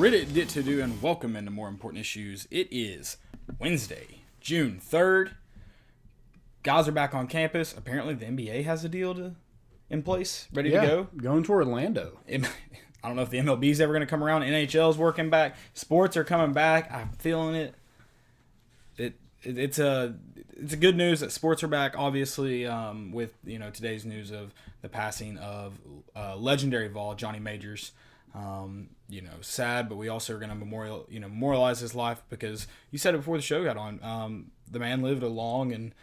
Reddit to do and welcome into More Important Issues. It is Wednesday, June 3rd. Guys are back on campus. Apparently the NBA has a deal in place, ready to go. Going to Orlando. I don't know if the MLB is ever going to come around. NHL's working back. Sports are coming back. I'm feeling it. It's a good news that sports are back. Obviously, with today's news of the passing of legendary Vol Johnny Majors. Sad, but we also are going to memorialize his life because you said it before the show got on. The man lived a long and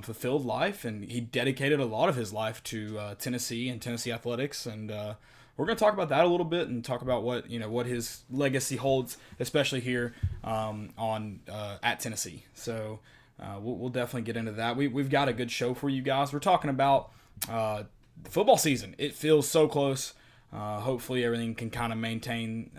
fulfilled life, and he dedicated a lot of his life to Tennessee and Tennessee athletics, and we're going to talk about that a little bit and talk about what his legacy holds, especially here at Tennessee. So we'll definitely get into that. We've got a good show for you guys. We're talking about the football season. It feels so close. Hopefully everything can kind of maintain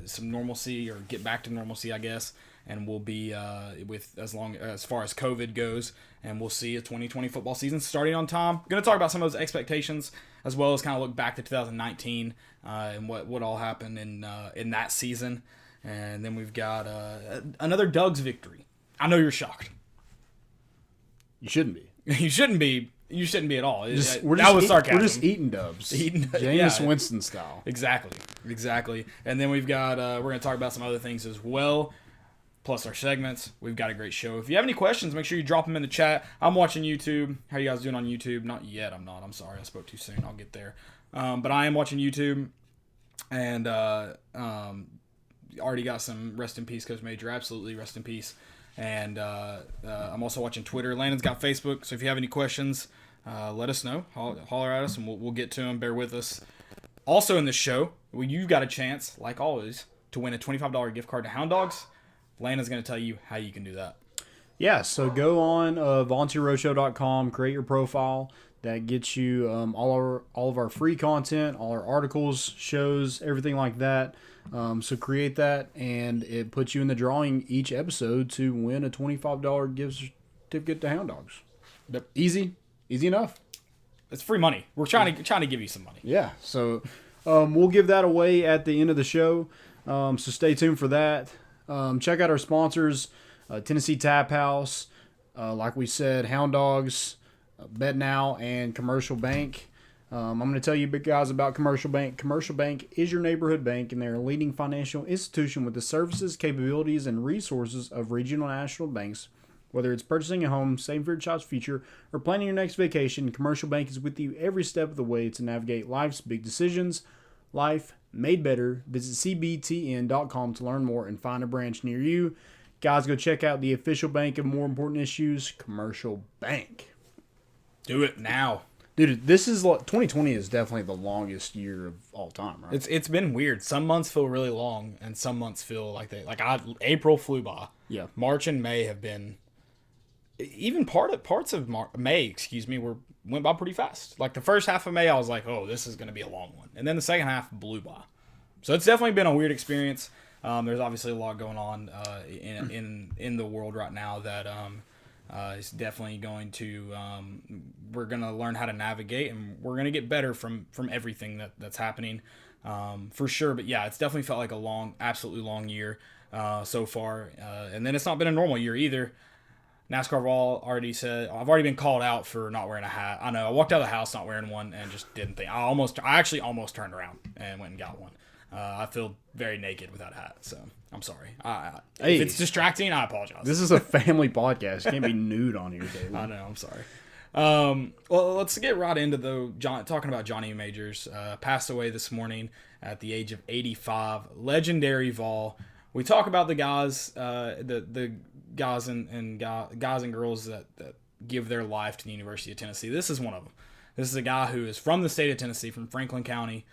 some normalcy or get back to normalcy, I guess. And we'll be as far as COVID goes, and we'll see a 2020 football season starting on time. Going to talk about some of those expectations as well as kind of look back to 2019 and what all happened in that season. And then we've got another Doug's victory. I know you're shocked. You shouldn't be. You shouldn't be. You shouldn't be at all. That was sarcasm. We're just eating dubs. Jameis Winston style. Exactly. And then we've got we're going to talk about some other things as well. Plus our segments. We've got a great show. If you have any questions, make sure you drop them in the chat. I'm watching YouTube. How you guys doing on YouTube? Not yet. I'm not. I'm sorry. I spoke too soon. I'll get there. But I am watching YouTube. And already got some rest in peace, Coach Major. Absolutely rest in peace. And I'm also watching Twitter. Landon's got Facebook. So if you have any questions, let us know. Holler at us and we'll get to them. Bear with us. Also in this show, you've got a chance, like always, to win a $25 gift card to Hound Dogs. Landon's going to tell you how you can do that. Yeah, so go on volunteerroadshow.com, create your profile. That gets you all of our free content, all our articles, shows, everything like that. So create that, and it puts you in the drawing each episode to win a $25 gift certificate to Hound Dogs. Yep. Easy enough. It's free money. We're trying to give you some money. Yeah, so we'll give that away at the end of the show. So stay tuned for that. Check out our sponsors, Tennessee Tap House, like we said, Hound Dogs, Bet Now, and Commercial Bank. I'm going to tell you guys about Commercial Bank. Commercial Bank is your neighborhood bank, and they're a leading financial institution with the services, capabilities, and resources of regional national banks. Whether it's purchasing a home, saving for your child's future, or planning your next vacation, Commercial Bank is with you every step of the way to navigate life's big decisions. Life made better. Visit cbtn.com to learn more and find a branch near you. Guys, go check out the official bank of More Important Issues, Commercial Bank. Do it now. Dude, 2020 is definitely the longest year of all time, right? It's been weird. Some months feel really long, and some months feel like April flew by. Yeah. March and May have been, even parts of May, went by pretty fast. Like the first half of May, I was like, oh, this is going to be a long one. And then the second half blew by. So it's definitely been a weird experience. There's obviously a lot going on in the world right now that is definitely going to, we're going to learn how to navigate, and we're going to get better from everything that's happening for sure. But yeah, it's definitely felt like a absolutely long year so far. And then it's not been a normal year either. NASCAR Vol already said, I've already been called out for not wearing a hat. I know, I walked out of the house not wearing one and just didn't think. I actually almost turned around and went and got one. I feel very naked without a hat, so I'm sorry. If it's distracting, I apologize. This is a family podcast. You can't be nude on here, David. I know, I'm sorry. Well, let's get right into talking about Johnny Majors. Passed away this morning at the age of 85. Legendary Vol. We talk about the guys, the guys and girls that give their life to the University of Tennessee. This is one of them. This is a guy who is from the state of Tennessee, from Franklin County,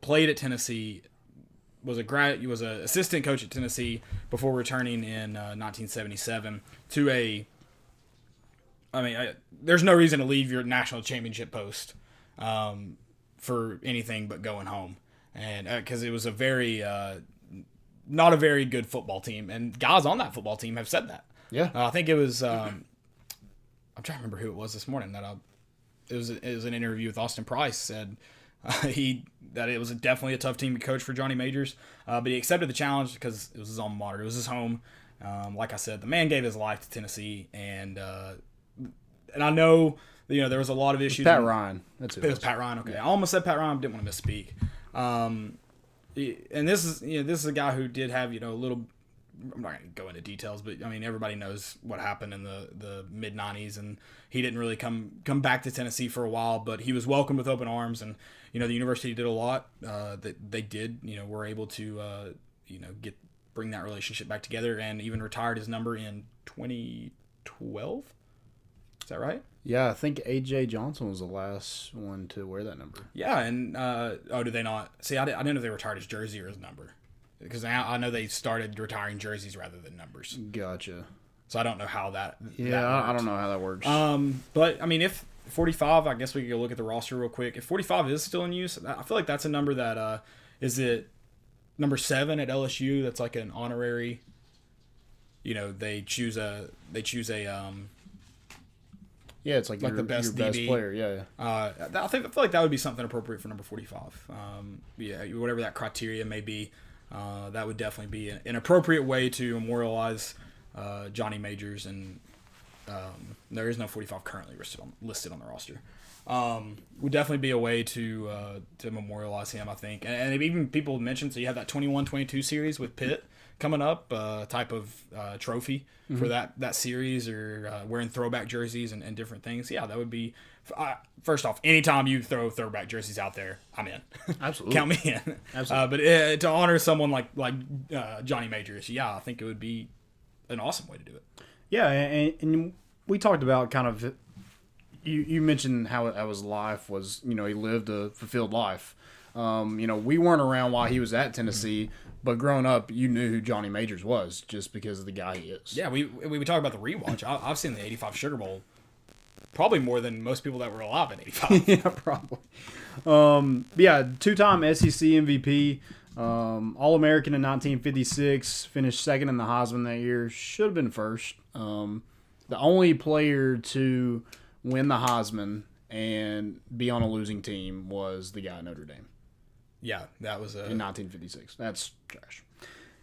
played at Tennessee, was an assistant coach at Tennessee before returning in 1977 to there's no reason to leave your national championship post for anything but going home, and because it was not a very good football team, and guys on that football team have said that. Yeah, I think it was. I'm trying to remember who it was this morning. It was an interview with Austin Price. Said That it was definitely a tough team to coach for Johnny Majors, but he accepted the challenge because it was his alma mater, it was his home. Like I said, the man gave his life to Tennessee, and I know there was a lot of issues. Pat Ryan, that's it. It was Pat Ryan. Okay, I almost said Pat Ryan, didn't want to misspeak. And this is a guy who did have a little. I'm not going to go into details, but I mean everybody knows what happened in the mid '90s, and he didn't really come back to Tennessee for a while. But he was welcomed with open arms, and the university did a lot. That they did, were able to bring that relationship back together, and even retired his number in 2012. Is that right? Yeah, I think A.J. Johnson was the last one to wear that number. Yeah, and did they not? See, I didn't know if they retired his jersey or his number. Because now I know they started retiring jerseys rather than numbers. Gotcha. So I don't know how that. I don't know how that works. But I mean, if 45, I guess we could go look at the roster real quick. If 45 is still in use, I feel like that's a number that is it number 7 at LSU. That's like an honorary. They choose a. Yeah, it's like the best DB player. Yeah. I feel like that would be something appropriate for number 45. Whatever that criteria may be. That would definitely be an appropriate way to memorialize Johnny Majors, and there is no 45 currently listed on the roster. Would definitely be a way to memorialize him, I think. And even people mentioned, so you have that 21-22 series with Pitt coming up, type of trophy for that series, or wearing throwback jerseys and different things. Yeah, that would be. First off, anytime you throw throwback jerseys out there, I'm in. Absolutely. Count me in. Absolutely. But to honor someone like Johnny Majors, I think it would be an awesome way to do it. Yeah, and we talked about kind of, you mentioned how his life was, he lived a fulfilled life. We weren't around while he was at Tennessee, but growing up, you knew who Johnny Majors was just because of the guy he is. Yeah, we talk about the rewatch. I've seen the 85 Sugar Bowl probably more than most people that were alive in 85. Yeah, probably. 2-time SEC MVP, All-American in 1956, finished second in the Heisman that year. Should have been first. The only player to win the Heisman and be on a losing team was the guy at Notre Dame. Yeah, that was in 1956. That's trash.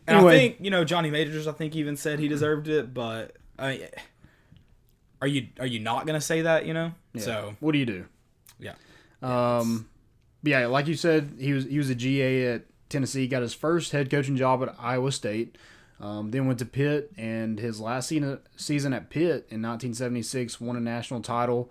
And anyway, I think Johnny Majors, I think even said he deserved it, but are you not gonna say that? Yeah. So what do you do? Yeah. Yeah, like you said, he was a GA at Tennessee. Got his first head coaching job at Iowa State. Then went to Pitt, and his last season at Pitt in 1976 won a national title.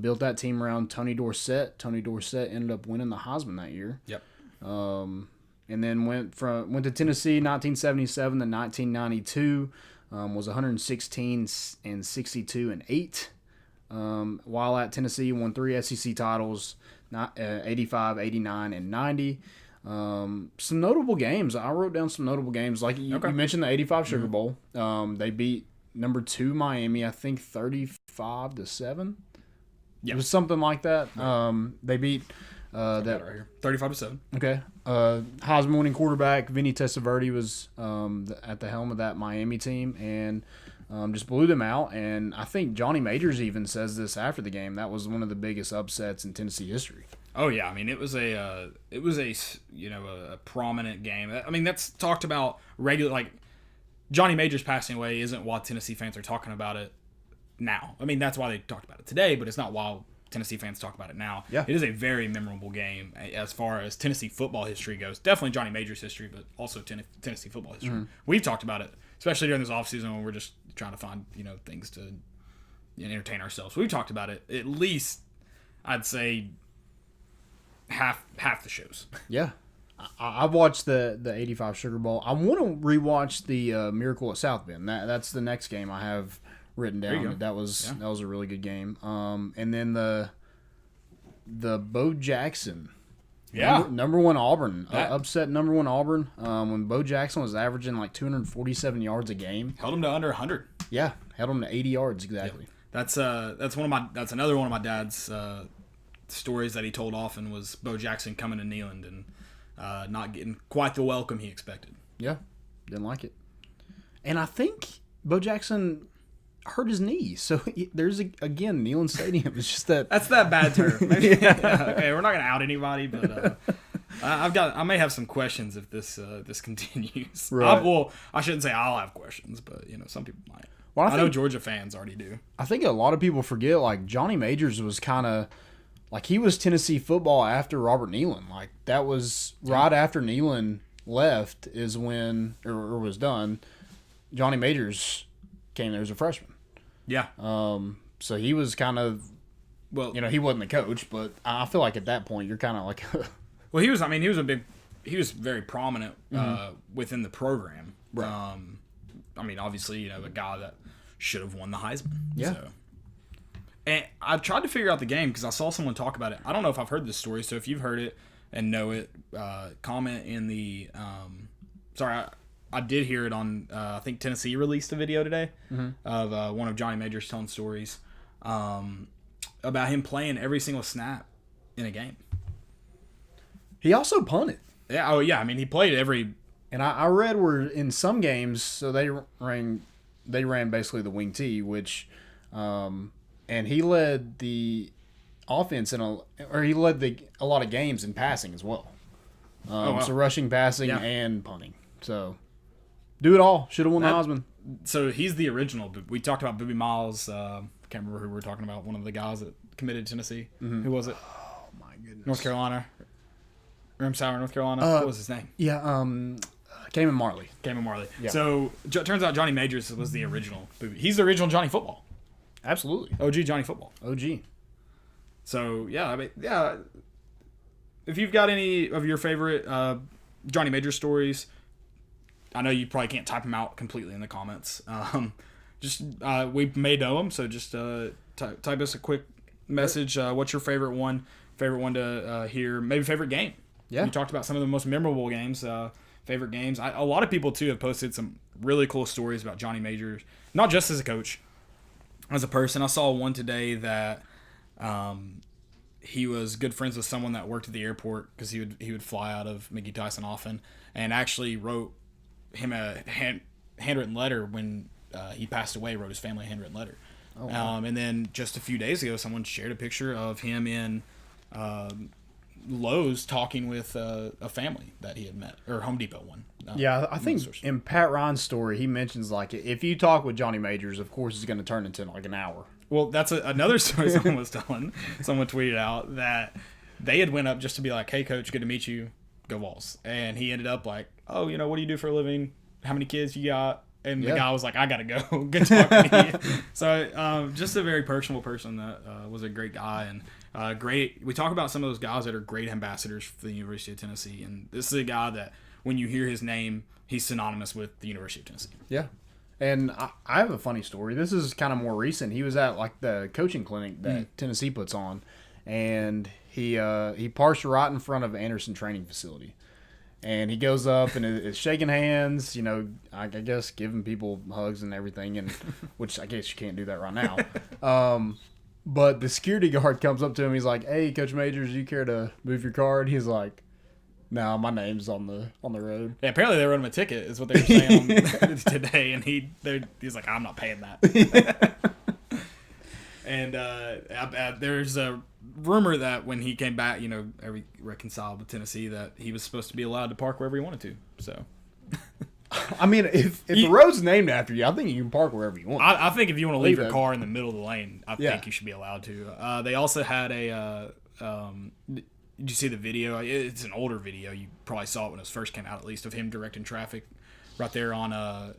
Built that team around Tony Dorsett. Tony Dorsett ended up winning the Heisman that year. Yep. And then went to Tennessee 1977 to 1992. Was 116 and 62 and 8. While at Tennessee, won 3 SEC titles, 85, 89, and 90. Some notable games. I wrote down some notable games. Like you mentioned, the 85 Sugar Bowl. They beat number 2 Miami, I think 35-7. Yeah. It was something like that. They beat that right here, 35-7. Okay. Heisman winning quarterback Vinny Testaverde was at the helm of that Miami team, and just blew them out. And I think Johnny Majors even says this after the game. That was one of the biggest upsets in Tennessee history. Oh yeah, I mean it was a prominent game. I mean that's talked about regular, like Johnny Majors passing away isn't why Tennessee fans are talking about it now. I mean that's why they talked about it today, but it's not why Tennessee fans talk about it now. Yeah. It is a very memorable game as far as Tennessee football history goes. Definitely Johnny Majors history, but also Tennessee football history. Mm-hmm. We've talked about it, especially during this offseason when we're just trying to find things to entertain ourselves. We've talked about it at least, I'd say, half the shows. Yeah. I've watched the 85 Sugar Bowl. I want to rewatch the Miracle at South Bend. That's the next game I have written down. That was a really good game. And then the Bo Jackson, number 1 Auburn, upset number 1 Auburn. When Bo Jackson was averaging like 247 yards a game, held him to under 100. Yeah, held him to 80 yards exactly. Yeah. That's another one of my dad's stories that he told often was Bo Jackson coming to Neyland and not getting quite the welcome he expected. Yeah, didn't like it. And I think Bo Jackson hurt his knee. So there's again Neyland Stadium. It's just that That's that bad turf. Maybe, okay, we're not gonna out anybody, but I may have some questions if this continues. Right. I shouldn't say I'll have questions, but some people might. Well, I know Georgia fans already do. I think a lot of people forget, like, Johnny Majors was kind of, like, he was Tennessee football after Robert Neyland. Like, that was right after Neyland left is when, or was done, Johnny Majors came there as a freshman. Yeah. So he was kind of, Well, he wasn't the coach, but I feel like at that point you're kind of like, well, he was very prominent within the program. Right. Obviously, a guy that should have won the Heisman. Yeah. So. And I tried to figure out the game because I saw someone talk about it. I don't know if I've heard this story, so if you've heard it and know it, comment in the. I did hear it on. I think Tennessee released a video today of one of Johnny Majors telling stories about him playing every single snap in a game. he also punted. Yeah. Oh, yeah. He played every. And I read where in some games, so they ran basically the wing T, which, and he led the offense he led a lot of games in passing as well. Wow. So rushing, passing, and punting. So do it all. Should have won the Heisman. So he's the original. We talked about Boobie Miles. I can't remember who we were talking about. One of the guys that committed to Tennessee. Mm-hmm. Who was it? Oh my goodness. North Carolina. Ramsauer, North Carolina. What was his name? Yeah. Cayman Marley. Cayman Marley. Yeah. So turns out Johnny Majors was the original Boobie. He's the original Johnny Football. Absolutely. OG Johnny Football. OG. So yeah. If you've got any of your favorite Johnny Majors stories, I know you probably can't type them out completely in the comments. We may know them, so just type us a quick message. What's your favorite one? Favorite one to hear? Maybe favorite game. Yeah. You talked about some of the most memorable games. Favorite games. A lot of people too have posted some really cool stories about Johnny Majors, not just as a coach, as a person. I saw one today that he was good friends with someone that worked at the airport because he would fly out of McGee Tyson often, and actually wrote him a handwritten letter when he passed away. Wrote his family a handwritten letter. Oh, wow. And then just a few days ago, someone shared a picture of him in Lowe's talking with a family that he had met, or Home Depot one. Yeah, I think in Pat Ryan's story, he mentions, like, if you talk with Johnny Majors, of course it's going to turn into like an hour. Well, that's another story someone was telling. Someone tweeted out that they had went up just to be like, "Hey, coach, good to meet you. Go Vols." And he ended up like, "Oh, what do you do for a living? How many kids you got?" And the guy was like, "I gotta go. Good talking to you." So, just a very personal person that was a great guy and great. We talk about some of those guys that are great ambassadors for the University of Tennessee, and this is a guy that when you hear his name, he's synonymous with the University of Tennessee. Yeah. And I have a funny story. This is kind of more recent. He was at like the coaching clinic that Tennessee puts on, and he parks right in front of Anderson Training Facility. And he goes up and is shaking hands, I guess giving people hugs and everything, and which I guess you can't do that right now. But the security guard comes up to him. He's like, "Hey, Coach Majors, do you care to move your card?" He's like, "No, my name's on the road." Yeah, apparently they wrote him a ticket, is what they were saying today, and he's like, "I'm not paying that." And there's a rumor that when he came back, reconciled with Tennessee, that he was supposed to be allowed to park wherever he wanted to. So, if the road's named after you, I think you can park wherever you want. I think if you want to leave your car in the middle of the lane, I think you should be allowed to. They also had did you see the video? It's an older video. You probably saw it when it first came out, at least, of him directing traffic right there on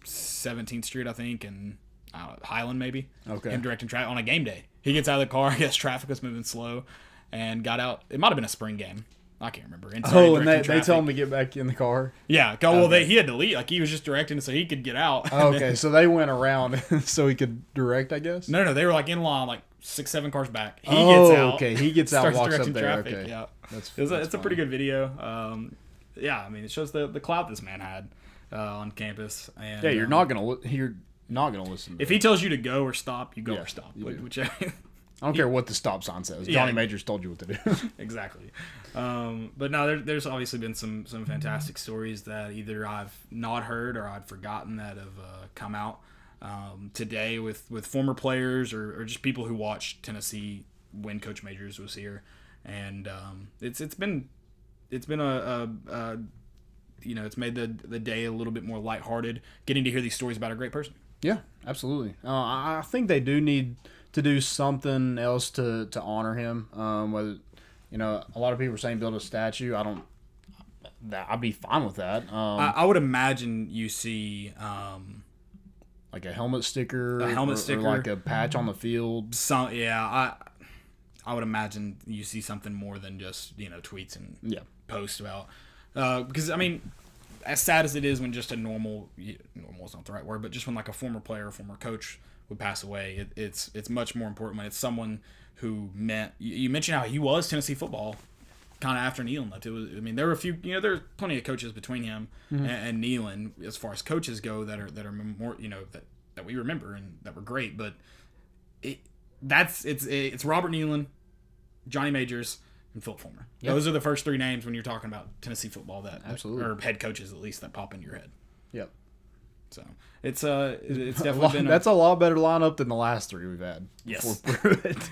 17th Street, I think, and Highland maybe. Okay. Him directing traffic on a game day. He gets out of the car, I guess traffic was moving slow, and got out. It might have been a spring game. I can't remember. And they tell him to get back in the car? Yeah. Well, he had to leave. Like, he was just directing so he could get out. Okay, so they went around so he could direct, I guess? No, they were like in line, like 6-7 cars back. He gets out. Okay, he gets out, walks up there. Traffic. Okay. Yeah. It's a pretty good video. It shows the clout this man had on campus. And yeah, you're not gonna listen. If he tells you to go or stop, you go or stop. Whichever. I don't care what the stop sign says. Johnny Majors told you what to do. Exactly. But no, there's obviously been some fantastic stories that either I've not heard or I'd forgotten that have come out. today with former players or just people who watched Tennessee when Coach Majors was here, and it's been a it's made the day a little bit more lighthearted, getting to hear these stories about a great person. Yeah, absolutely. I think they do need to do something else to honor him. Whether a lot of people are saying build a statue. I'd be fine with that. I would imagine you see like a helmet sticker, or like a patch on the field. I would imagine you see something more than just tweets and posts about. Because I mean, as sad as it is when just a normal is not the right word, but just when like a former player or former coach would pass away, it's much more important when it's someone who meant. You mentioned how he was Tennessee football, kind of after Nealon left. There were a few. There's plenty of coaches between him and Nealon as far as coaches go that are more that we remember and that were great. But it's Robert Nealon, Johnny Majors, and Philip Fulmer. Yep. Those are the first three names when you're talking about Tennessee football absolutely, or head coaches at least, that pop into your head. Yep. So it's definitely been that's a lot better lineup than the last three we've had. Yes. Pruitt.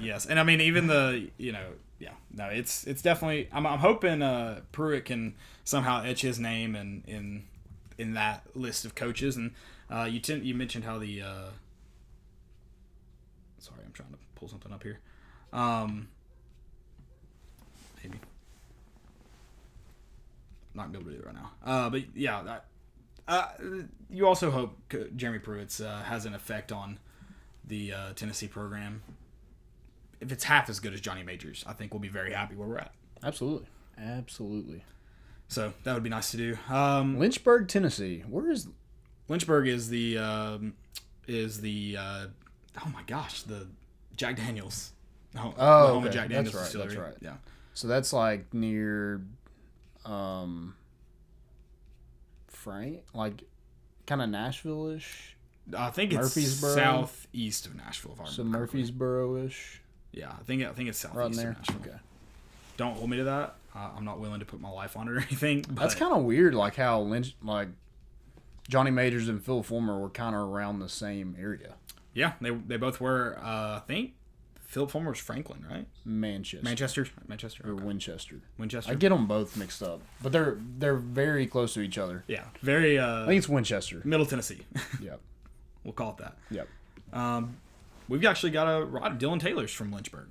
Yes, and I mean even it's definitely. I'm hoping Pruitt can somehow etch his name in that list of coaches. And you mentioned how the sorry, I'm trying to pull something up here. Maybe not gonna be able to do it right now. But yeah, you also hope Jeremy Pruitt's has an effect on the Tennessee program. If it's half as good as Johnny Majors, I think we'll be very happy where we're at. Absolutely. So that would be nice to do. Lynchburg, Tennessee. Where is Lynchburg? Is the oh my gosh, the Jack Daniels. The home of Jack Daniels distillery. That's right. Yeah. So that's like near, Frank, like kind of Nashville-ish. I think it's Murfreesboro? southeast of Nashville. If I remember correctly. Murfreesboro-ish. Yeah, I think it's southeast right in there. of Nashville. Okay. Don't hold me to that. I'm not willing to put my life on it or anything. But that's kind of weird, like how Johnny Majors and Phil Fulmer were kind of around the same area. Yeah, they both were. I think Philip Fulmer was Franklin, right? Manchester. Or Okay. Winchester. I get them both mixed up, but they're very close to each other. Yeah, very. I think it's Winchester. Middle Tennessee. Yep. We'll call it that. Yep. We've actually got a writer, Dylan Taylor's from Lynchburg.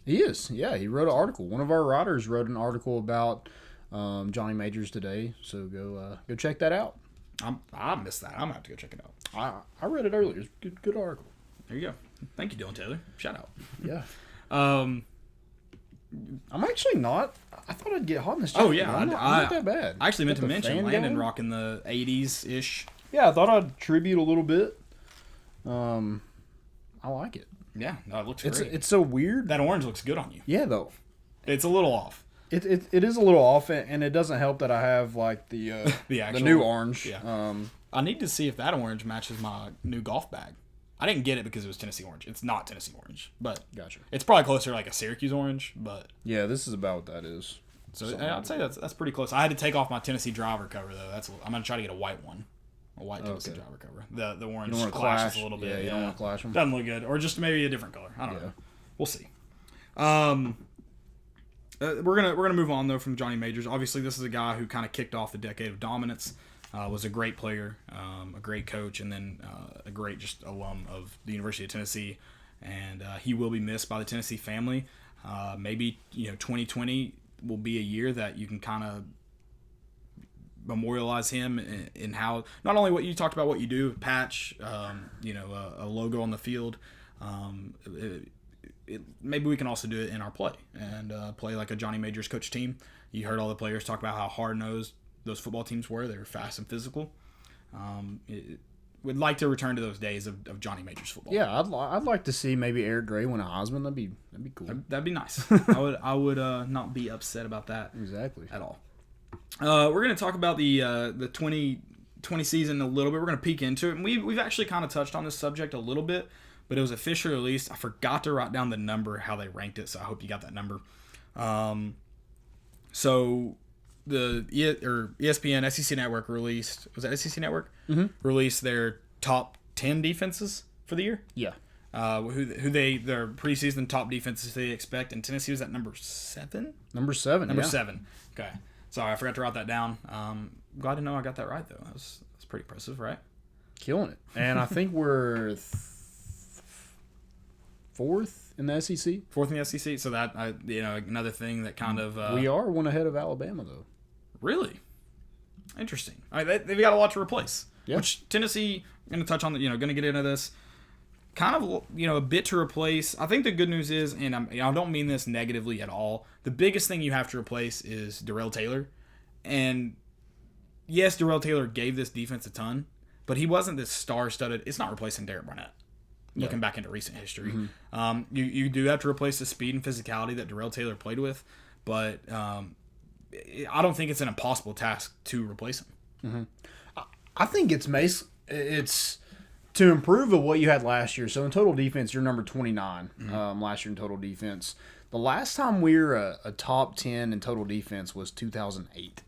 He is. Yeah, he wrote an article. One of our writers wrote an article about Johnny Majors today, so go check that out. I missed that. I'm gonna have to go check it out. I read it earlier. It's a good article. There you go. Thank you, Dylan Taylor. Shout out. Yeah. I'm actually not. I thought I'd get hot in this. Oh yeah, I'm not that bad. I actually meant to mention Landon rocking the '80s ish. Yeah, I thought I'd tribute a little bit. I like it. Yeah, no, it looks great. It's so weird. That orange looks good on you. Yeah, though. It's a little off. It is a little off, and it doesn't help that I have like the actual, the new orange. Yeah. I need to see if that orange matches my new golf bag. I didn't get it because it was Tennessee orange. It's not Tennessee orange, but gotcha. It's probably closer to like a Syracuse orange, but yeah, this is about what that is. So I'd say that's pretty close. I had to take off my Tennessee driver cover though. I'm gonna try to get a white one, a white Tennessee driver cover. The orange clashes a little bit. Yeah, you don't want to clash them. Doesn't look good, or just maybe a different color. I don't know. We'll see. We're gonna move on though from Johnny Majors. Obviously, this is a guy who kind of kicked off the decade of dominance. Was a great player, a great coach, and then a great just alum of the University of Tennessee. And he will be missed by the Tennessee family. Maybe 2020 will be a year that you can kind of memorialize him in how not only what you talked about, what you do, patch, a logo on the field. Maybe we can also do it in our play and play like a Johnny Majors coach team. You heard all the players talk about how hard-nosed those football teams were. They were fast and physical. Would like to return to those days of Johnny Majors football. Yeah, I'd like to see maybe Eric Gray win a Heisman. That'd be cool. That'd be nice. I would not be upset about that exactly at all. We're gonna talk about the 2020 season a little bit. We're gonna peek into it, and we've actually kind of touched on this subject a little bit, but it was officially released. I forgot to write down the number, how they ranked it, so I hope you got that number. So the ESPN SEC Network released, was that SEC Network? Mm-hmm. Released their top 10 defenses for the year. Yeah. Their preseason top defenses they expect, and Tennessee was at number 7? Number 7. Number 7. Okay. Sorry, I forgot to write that down. Glad to know I got that right, though. That's pretty impressive, right? Killing it. And I think we're 4th in the SEC. 4th in the SEC. So that, another thing that kind of... we are one ahead of Alabama, though. Really? Interesting. All right, they've got a lot to replace. Yeah. Which Tennessee, going to touch on, going to get into this. Kind of, a bit to replace. I think the good news is, and I don't mean this negatively at all, the biggest thing you have to replace is Darrell Taylor. And yes, Darrell Taylor gave this defense a ton, but he wasn't this star-studded. It's not replacing Derek Barnett, looking back into recent history. Mm-hmm. You do have to replace the speed and physicality that Darrell Taylor played with, but I don't think it's an impossible task to replace him. Mm-hmm. I think it's to improve of what you had last year. So in total defense, you're number 29 last year in total defense. The last time we were a top 10 in total defense was 2008.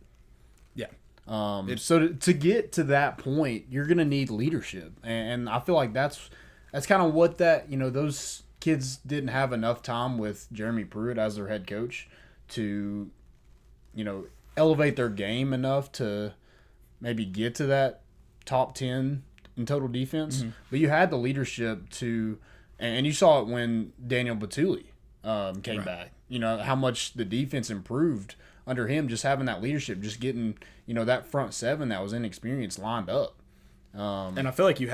Yeah. So to get to that point, you're going to need leadership. And I feel like that's kind of what those kids didn't have enough time with Jeremy Pruitt as their head coach to, elevate their game enough to maybe get to that top 10 in total defense. Mm-hmm. But you had the leadership to, and you saw it when Daniel Batuli came back. How much the defense improved under him, just having that leadership, just getting, that front 7 that was inexperienced lined up. And I feel like you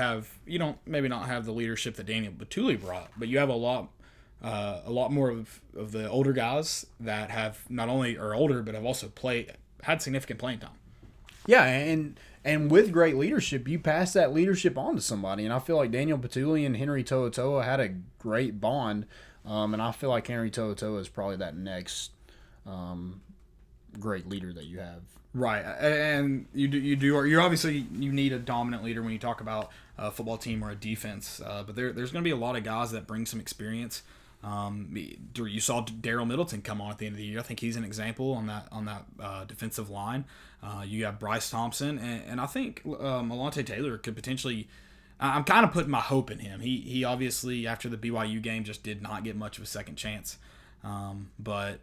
don't maybe not have the leadership that Daniel Batuli brought, but you have a lot more of the older guys that have not only are older, but have also had significant playing time. Yeah, and with great leadership, you pass that leadership on to somebody. And I feel like Daniel Batuli and Henry To'oTo'o had a great bond. And I feel like Henry To'oTo'o is probably that next great leader that you have. Right, and you obviously need a dominant leader when you talk about a football team or a defense. But there's going to be a lot of guys that bring some experience. You saw Darrell Middleton come on at the end of the year. I think he's an example on that defensive line. You have Bryce Thompson, and I think Alontae Taylor could potentially. I'm kind of putting my hope in him. He obviously after the BYU game just did not get much of a second chance, but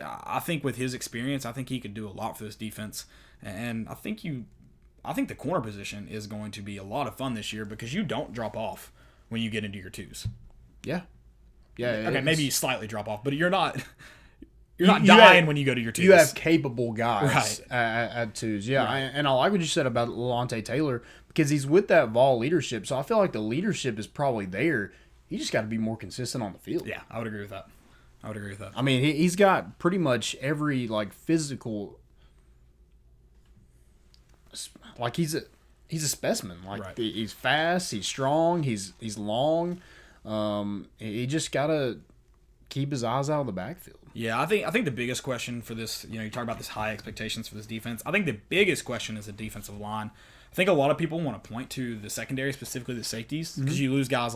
I think with his experience, I think he could do a lot for this defense. And I think the corner position is going to be a lot of fun this year because you don't drop off when you get into your 2s. Yeah. Yeah. Okay, maybe you slightly drop off, but you're not dying when you go to your 2s. You have capable guys at 2s. Yeah, right. And I like what you said about Alontae Taylor because he's with that Vol leadership. So I feel like the leadership is probably there. He just got to be more consistent on the field. Yeah, I would agree with that. I mean, he's got pretty much every physical. He's a specimen. He's fast. He's strong. He's long. He just gotta keep his eyes out of the backfield. Yeah, I think the biggest question for this, you talk about this high expectations for this defense. I think the biggest question is the defensive line. I think a lot of people want to point to the secondary, specifically the safeties, because you lose guys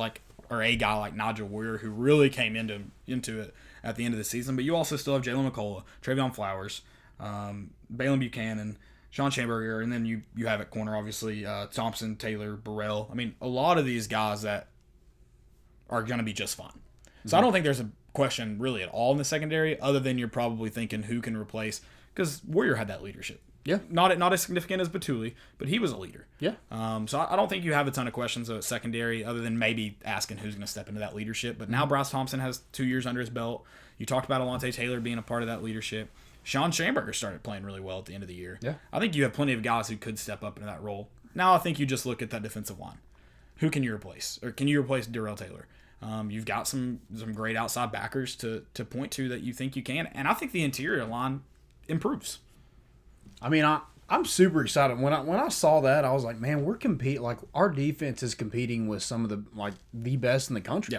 or a guy like Nigel Warrior who really came into it at the end of the season. But you also still have Jalen McCullough, Travion Flowers, Balin Buchanan, Sean Schamberger, and then you have at corner, obviously, Thompson, Taylor, Burrell. I mean, a lot of these guys that are going to be just fine. So I don't think there's a question really at all in the secondary other than you're probably thinking who can replace, because Warrior had that leadership. Yeah. Not as significant as Batuli, but he was a leader. Yeah. So I don't think you have a ton of questions at secondary other than maybe asking who's going to step into that leadership. But now Bryce Thompson has 2 years under his belt. You talked about Alontae Taylor being a part of that leadership. Sean Schamberger started playing really well at the end of the year. Yeah. I think you have plenty of guys who could step up into that role. Now I think you just look at that defensive line. Who can you replace? Or can you replace Darrell Taylor? You've got some great outside backers to point to that you think you can. And I think the interior line improves. I mean, I'm super excited. When I saw that, I was like, man, we're competing. Our defense is competing with some of the best in the country.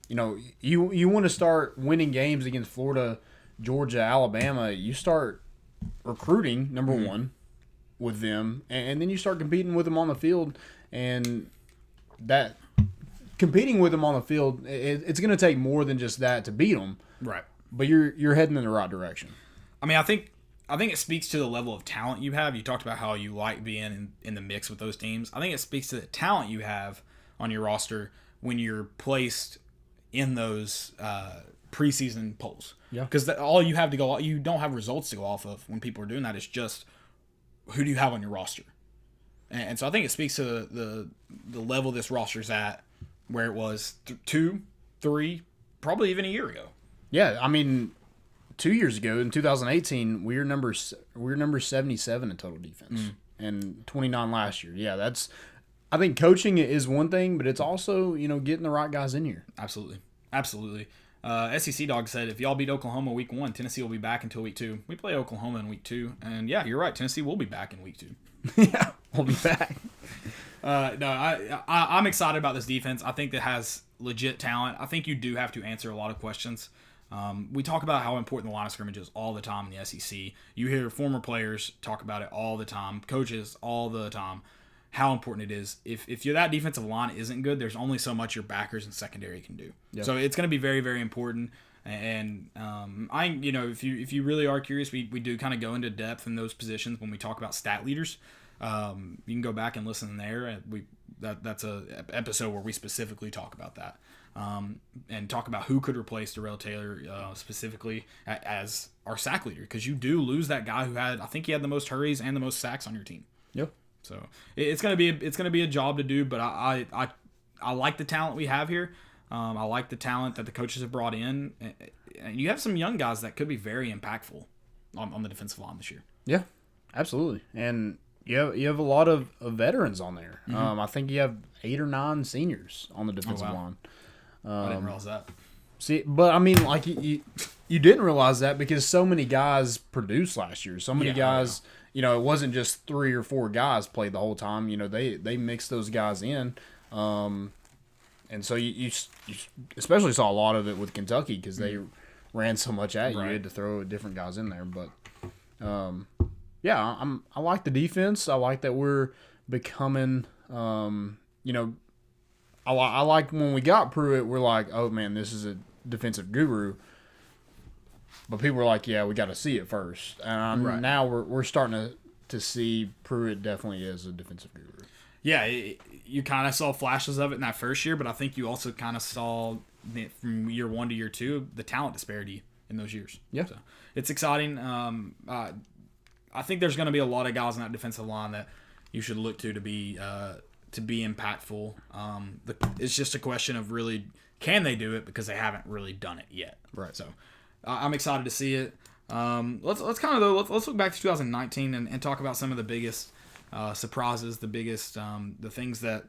Yeah. You want to start winning games against Florida, Georgia, Alabama. You start recruiting, number one, with them. And then you start competing with them on the field. And that competing with them on the field, it's going to take more than just that to beat them. Right. But you're heading in the right direction. I mean, I think I think it speaks to the level of talent you have. You talked about how you like being in the mix with those teams. I think it speaks to the talent you have on your roster when you're placed in those preseason polls. Yeah. Because all you have to go, you don't have results to go off of when people are doing that. It's just who do you have on your roster. And so I think it speaks to the level this roster's at, where it was 2, 3, probably even a year ago. Yeah, I mean, 2 years ago in 2018, we were number 77 in total defense, and 29 last year. Yeah, I think coaching is one thing, but it's also getting the right guys in here. Absolutely. SEC Dog said if y'all beat Oklahoma week 1, Tennessee will be back until week 2. We play Oklahoma in week 2, and yeah, you're right. Tennessee will be back in week 2. Yeah, we'll be back. No, I'm excited about this defense. I think it has legit talent. I think you do have to answer a lot of questions. We talk about how important the line of scrimmage is all the time in the SEC. You hear former players talk about it all the time, coaches all the time, how important it is. If that defensive line isn't good, there's only so much your backers and secondary can do. Yep. So it's going to be very, very important. And if you really are curious, we do kind of go into depth in those positions when we talk about stat leaders. You can go back and listen there. That's a episode where we specifically talk about that, and talk about who could replace Darrell Taylor specifically as our sack leader, because you do lose that guy who I think he had the most hurries and the most sacks on your team. Yep. So it's gonna be a job to do, but I like the talent we have here. I like the talent that the coaches have brought in, and you have some young guys that could be very impactful on the defensive line this year. Yeah, absolutely. And you have a lot of veterans on there. I think you have 8 or 9 seniors on the defensive line. I didn't realize that. See, but I mean, like you didn't realize that because so many guys produced last year. So many guys, it wasn't just 3 or 4 guys played the whole time. They mixed those guys in. And so you especially saw a lot of it with Kentucky because they ran so much at you. You had to throw different guys in there. But, I like the defense. I like that we're becoming, I like when we got Pruitt, we're like, oh, man, this is a defensive guru. But people were like, yeah, we got to see it first. And now we're starting to see Pruitt definitely is a defensive guru. Yeah, you kind of saw flashes of it in that first year, but I think you also kind of saw from year 1 to year 2 the talent disparity in those years. Yeah, so it's exciting. I think there's going to be a lot of guys on that defensive line that you should look to be impactful. It's just a question of really can they do it, because they haven't really done it yet. Right. So I'm excited to see it. Let's look back to 2019 and talk about some of the biggest surprises, the biggest the things that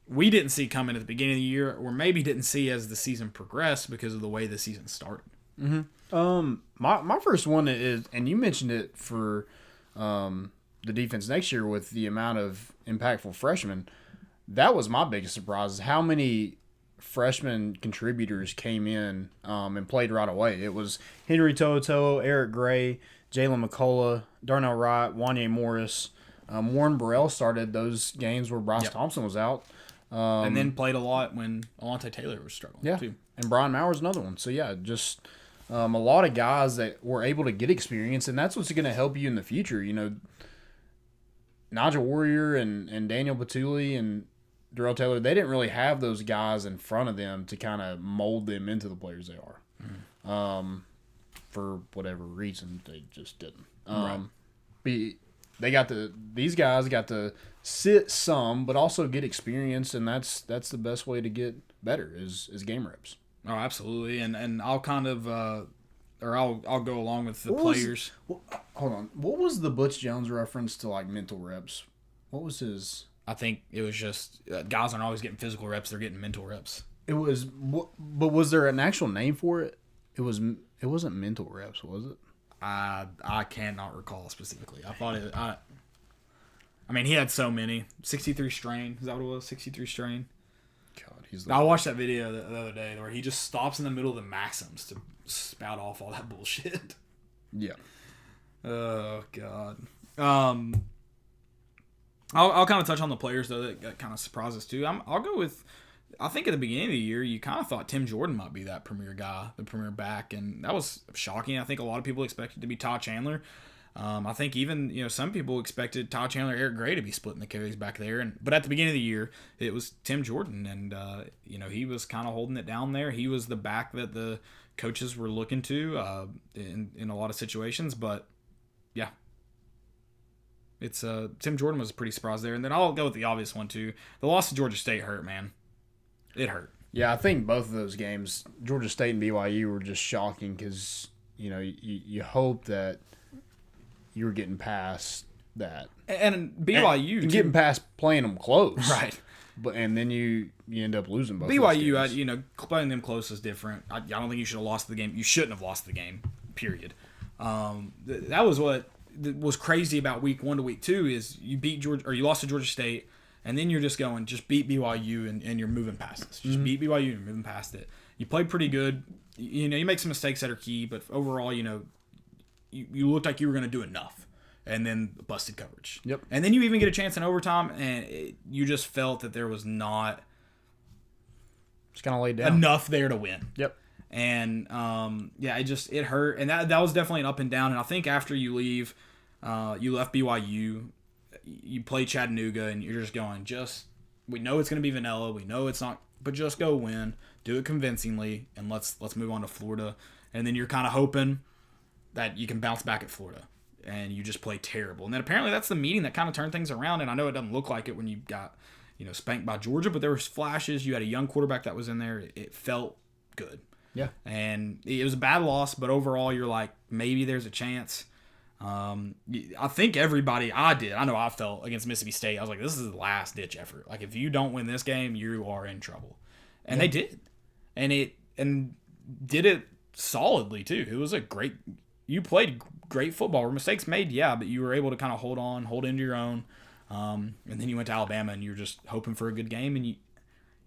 we didn't see coming at the beginning of the year, or maybe didn't see as the season progressed because of the way the season started. My first one is, and you mentioned it for the defense next year with the amount of impactful freshmen. That was my biggest surprise, is how many freshman contributors came in and played right away. It was Henry To'oTo'o, Eric Gray, Jalen McCullough, Darnell Wright, Wanye Morris. Warren Burrell started those games where Bryce Thompson was out. And then played a lot when Alontae Taylor was struggling, too. And Brian Maurer's another one. So, just a lot of guys that were able to get experience, and that's what's going to help you in the future. Nigel Warrior and Daniel Batuli and Darrell Taylor, they didn't really have those guys in front of them to kind of mold them into the players they are. For whatever reason, they just didn't. These guys got to sit some, but also get experience, and that's the best way to get better is game reps. Oh, absolutely, and I'll kind of I'll go along with the players. Hold on, what was the Butch Jones reference to like mental reps? What was his? I think it was just guys aren't always getting physical reps; they're getting mental reps. It was, but was there an actual name for it? It wasn't mental reps, was it? I cannot recall specifically. I thought it. I mean, he had so many. 63 strain. Is that what it was? 63 strain. God, I watched that video the other day where he just stops in the middle of the maxims to spout off all that bullshit. Yeah. Oh God. I'll kind of touch on the players though that kind of surprised us too. I'll go with. I think at the beginning of the year, you kind of thought Tim Jordan might be that premier guy, the premier back, and that was shocking. I think a lot of people expected to be Todd Chandler. I think even some people expected Todd Chandler, Eric Gray to be splitting the carries back there, but at the beginning of the year it was Tim Jordan, and he was kind of holding it down there. He was the back that the coaches were looking to in a lot of situations, but yeah, it's Tim Jordan was pretty surprised there. And then I'll go with the obvious one too. The loss to Georgia State hurt, man. It hurt. Yeah, I think both of those games, Georgia State and BYU, were just shocking because you hope that you were getting past that, and BYU and getting past playing them close, right? And then you end up losing both. BYU, playing them close is different. I don't think you should have lost the game. You shouldn't have lost the game. Period. That was what was crazy about week 1 to week 2 is you beat Georgia or you lost to Georgia State, and then you're just going just beat BYU and you're moving past this. Just beat BYU and you're moving past it. You played pretty good. You make some mistakes that are key, but overall, you looked like you were going to do enough. And then busted coverage. Yep. And then you even get a chance in overtime, and you just felt that there was not just kind of laid down enough there to win. Yep. And it hurt, and that was definitely an up and down. And I think after you leave, you left BYU, you play Chattanooga, and you're just going, we know it's going to be vanilla, we know it's not, but just go win, do it convincingly, and let's move on to Florida. And then you're kind of hoping that you can bounce back at Florida. And you just play terrible. And then apparently that's the meeting that kind of turned things around. And I know it doesn't look like it when you got, spanked by Georgia, but there was flashes. You had a young quarterback that was in there. It felt good. Yeah. And it was a bad loss, but overall you're like, maybe there's a chance. I think I know I felt against Mississippi State. I was like, this is the last ditch effort. Like if you don't win this game, you are in trouble. And they did. And did it solidly too. It was you played great football. Were mistakes made? Yeah, but you were able to kind of hold into your own. And then you went to Alabama and you're just hoping for a good game. And you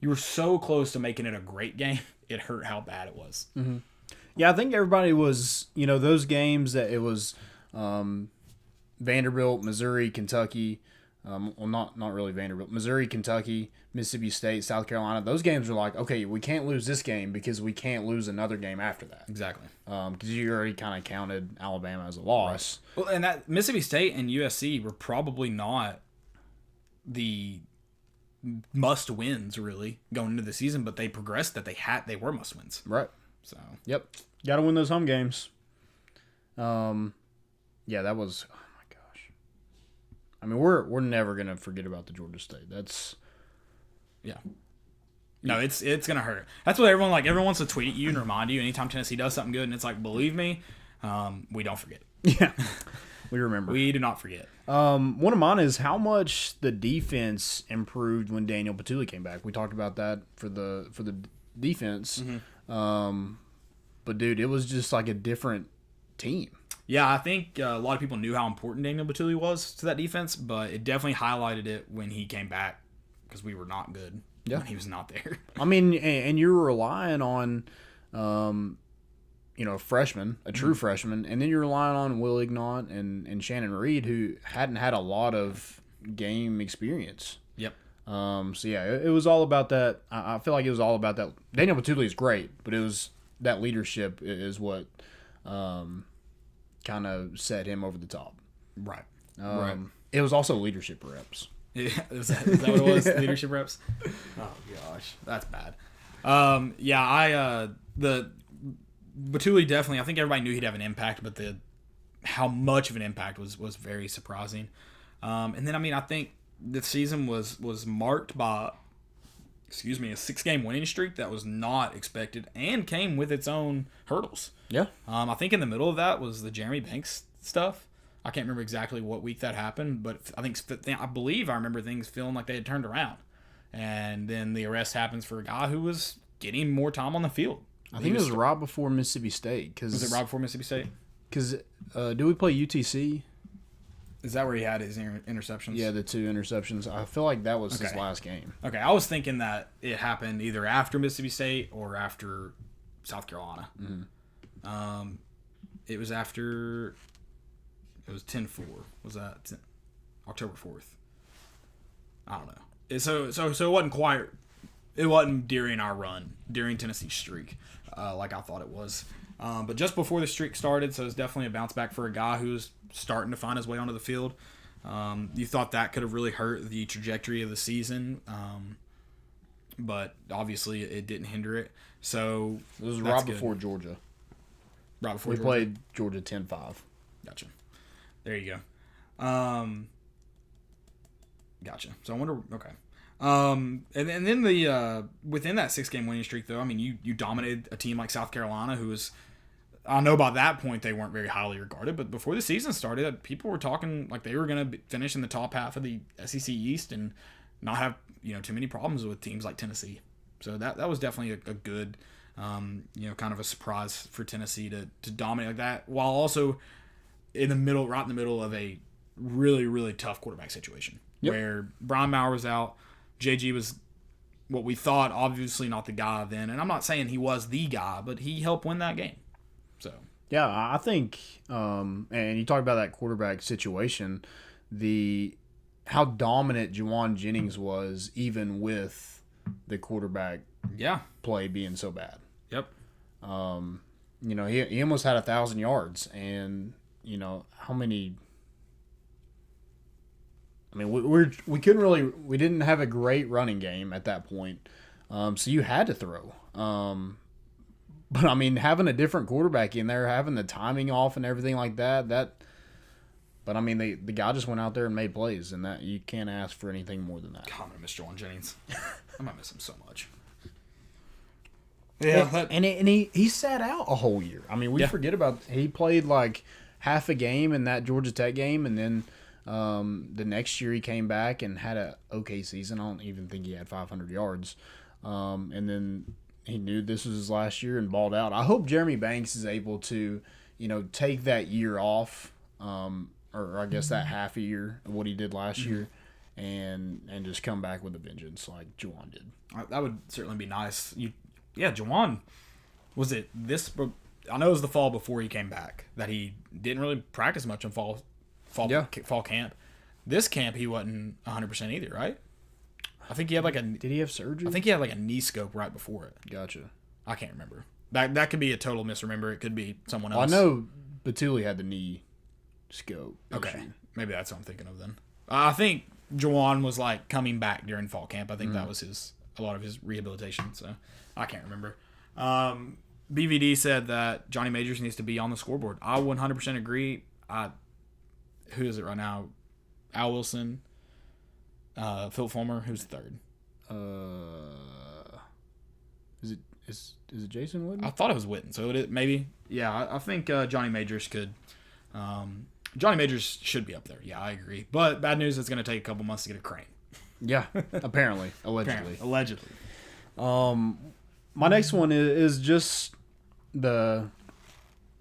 were so close to making it a great game. It hurt how bad it was. Mm-hmm. Yeah, I think everybody was, those games that it was Vanderbilt, Missouri, Kentucky. Not really Vanderbilt. Missouri, Kentucky, Mississippi State, South Carolina. Those games are like, okay, we can't lose this game because we can't lose another game after that. Exactly. Because you already kind of counted Alabama as a loss. Right. Well, and that Mississippi State and USC were probably not the must wins really going into the season, but they progressed that they were must wins. Right. So. Yep. Got to win those home games. Yeah, that was. I mean, we're never gonna forget about the Georgia State. Yeah. No, it's gonna hurt. That's what everyone wants to tweet you and remind you anytime Tennessee does something good, and it's like, believe me, we don't forget. Yeah, we remember. We do not forget. One of mine is how much the defense improved when Daniel Batuli came back. We talked about that for the defense. Mm-hmm. But dude, it was just like a different team. Yeah, I think a lot of people knew how important Daniel Batuli was to that defense, but it definitely highlighted it when he came back because we were not good when he was not there. I mean, and you're relying on, a freshman, a true freshman, and then you're relying on Will Ignont and Shannon Reed, who hadn't had a lot of game experience. Yep. So, yeah, it was all about that. I feel like it was all about that. Daniel Batuli is great, but it was that leadership is what kind of set him over the top. Right. Right. It was also leadership reps. Yeah, is that what it was? Leadership reps? Oh, gosh. That's bad. The Batuli definitely, I think everybody knew he'd have an impact, but how much of an impact was very surprising. And then, I think the season was marked by, a 6-game winning streak that was not expected and came with its own hurdles. Yeah. I think in the middle of that was the Jeremy Banks stuff. I can't remember exactly what week that happened, but I believe I remember things feeling like they had turned around. And then the arrest happens for a guy who was getting more time on the field. I think it was right before Mississippi State. Was it right before Mississippi State? Because do we play UTC? Is that where he had his interceptions? Yeah, the 2 interceptions. I feel like that was his last game. Okay, I was thinking that it happened either after Mississippi State or after South Carolina. Mm-hmm. It was after. It was 10-4. Was that October 4th? I don't know. So it wasn't quite. It wasn't during our run, during Tennessee's streak, like I thought it was. But just before the streak started, so it's definitely a bounce back for a guy who's starting to find his way onto the field. You thought that could have really hurt the trajectory of the season, but obviously it didn't hinder it. So it was right before Georgia. Right before we played Georgia 10-5. Gotcha. There you go. Gotcha. So I wonder. Okay. And then the within that 6-game winning streak, though, I mean, you dominated a team like South Carolina, who was, I know by that point they weren't very highly regarded, but before the season started, people were talking like they were going to finish in the top half of the SEC East and not have too many problems with teams like Tennessee. So that was definitely a good, kind of a surprise for Tennessee to dominate like that, while also right in the middle of a really, really tough quarterback situation. Yep. Where Brian Maurer was out. JG was what we thought, obviously not the guy then. And I'm not saying he was the guy, but he helped win that game. So yeah, I think, and you talk about that quarterback situation, how dominant Juwan Jennings was, even with the quarterback play being so bad. Yep. He almost had 1,000 yards, and how many. I mean, we didn't have a great running game at that point, so you had to throw. But I mean, having a different quarterback in there, having the timing off and everything like that. But I mean, the guy just went out there and made plays, and that you can't ask for anything more than that. God, I'm gonna miss Juwan Jennings. I'm gonna miss him so much. Yeah, and he sat out a whole year. I mean, we forget about he played like half a game in that Georgia Tech game, and then. The next year he came back and had a okay season. I don't even think he had 500 yards. And then he knew this was his last year and balled out. I hope Jeremy Banks is able to, take that year off, or I guess that half a year of what he did last year, and just come back with a vengeance like Juwan did. That would certainly be nice. Juwan, was it this? I know it was the fall before he came back that he didn't really practice much in fall camp. This camp he wasn't 100% either, right? I think he had Did he have surgery? I think he had like a knee scope right before it. Gotcha. I can't remember. That could be a total misremember. It could be someone else. Well, I know Batuli had the knee scope. Okay. Maybe that's what I'm thinking of then. I think Juwan was like coming back during fall camp. I think that was a lot of his rehabilitation. So I can't remember. BVD said that Johnny Majors needs to be on the scoreboard. I 100% agree. Who is it right now? Al Wilson, Phil Fulmer. Who's third? Is it Jason Witten? I thought it was Witten. So maybe. Yeah, I think Johnny Majors could. Johnny Majors should be up there. Yeah, I agree. But bad news, it's going to take a couple months to get a crane. Yeah, apparently, allegedly. Allegedly. My next one is just the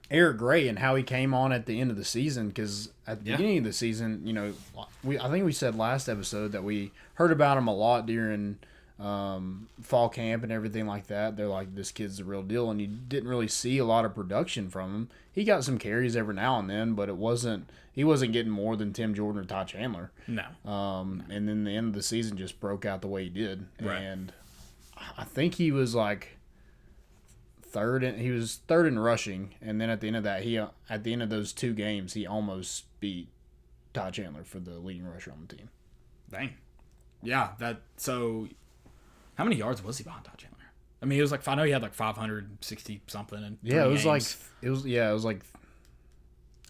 Eric Gray and how he came on at the end of the season, because at the beginning of the season, I think we said last episode that we heard about him a lot during fall camp and everything like that. They're like, this kid's the real deal, and you didn't really see a lot of production from him. He got some carries every now and then, but he wasn't getting more than Tim Jordan or Ty Chandler. No. And then the end of the season just broke out the way he did. Right. And I think he was like third in rushing, and then at the end of that, at the end of those two games, he almost beat Ty Chandler for the leading rusher on the team. Dang. Yeah, so how many yards was he behind Ty Chandler? I mean, it was like, I know he had like 560 something and it was like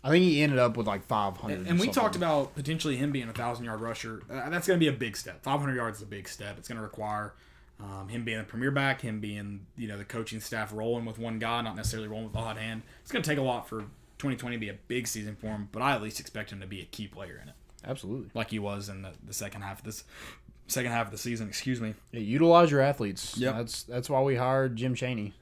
I think he ended up with like 500. And we talked about potentially him being a 1,000-yard rusher. That's going to be a big step. 500 yards is a big step. It's going to require him being a premier back, him being the coaching staff rolling with one guy, not necessarily rolling with a hot hand. It's going to take a lot for 2020 to be a big season for him, but I at least expect him to be a key player in it. Absolutely, like he was in the second half of the season. Excuse me. Yeah, utilize your athletes. Yeah, that's why we hired Jim Chaney.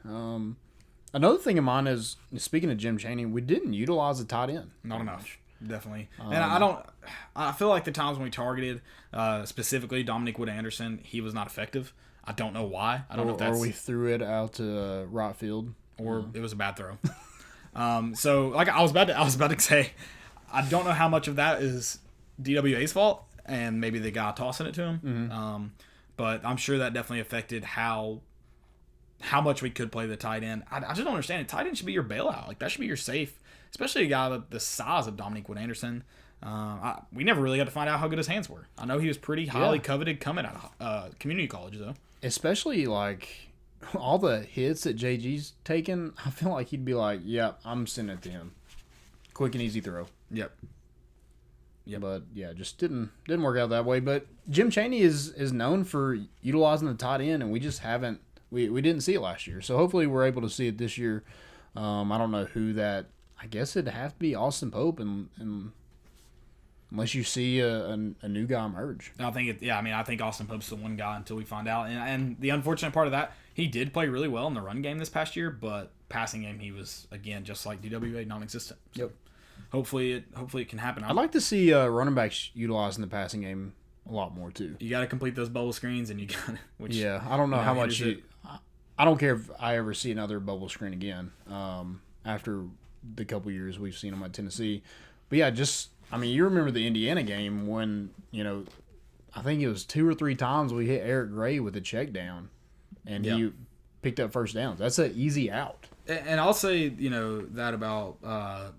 Another thing of mine is, speaking of Jim Chaney, we didn't utilize the tight end. Not enough. Definitely. And I feel like the times when we targeted specifically Dominic Wood-Anderson, he was not effective. I don't know why. I don't know if that's... Or we threw it out to right field. Or it was a bad throw. So, like I was about to say, I don't know how much of that is DWA's fault and maybe the guy tossing it to him. Mm-hmm. But I'm sure that definitely affected how how much we could play the tight end. I just don't understand it. Tight end should be your bailout. Like, that should be your safe, especially a guy the size of Dominique Wood Anderson. We never really got to find out how good his hands were. I know he was pretty highly coveted coming out of community college, though. Especially, like, all the hits that JG's taken, I feel like he'd be like, yeah, I'm sending it to him. Quick and easy throw. Yep. But, yeah, just didn't work out that way. But Jim Chaney is known for utilizing the tight end, and we just haven't we didn't see it last year. So hopefully we're able to see it this year. I don't know who that – I guess it'd have to be Austin Pope and unless you see a new guy emerge. I think Austin Pope's the one guy until we find out. And the unfortunate part of that, he did play really well in the run game this past year, but passing game he was, again, just like DWA, non-existent. So Yep. Hopefully it can happen. I'd like to see running backs utilizing the passing game a lot more too. You got to complete those bubble screens, and you got to. Yeah, I don't know how much I don't care if I ever see another bubble screen again. After the couple years we've seen them at Tennessee, but yeah, you remember the Indiana game when I think it was 2 or 3 times we hit Eric Gray with a check down, and he picked up first downs. That's an easy out. And I'll say that about.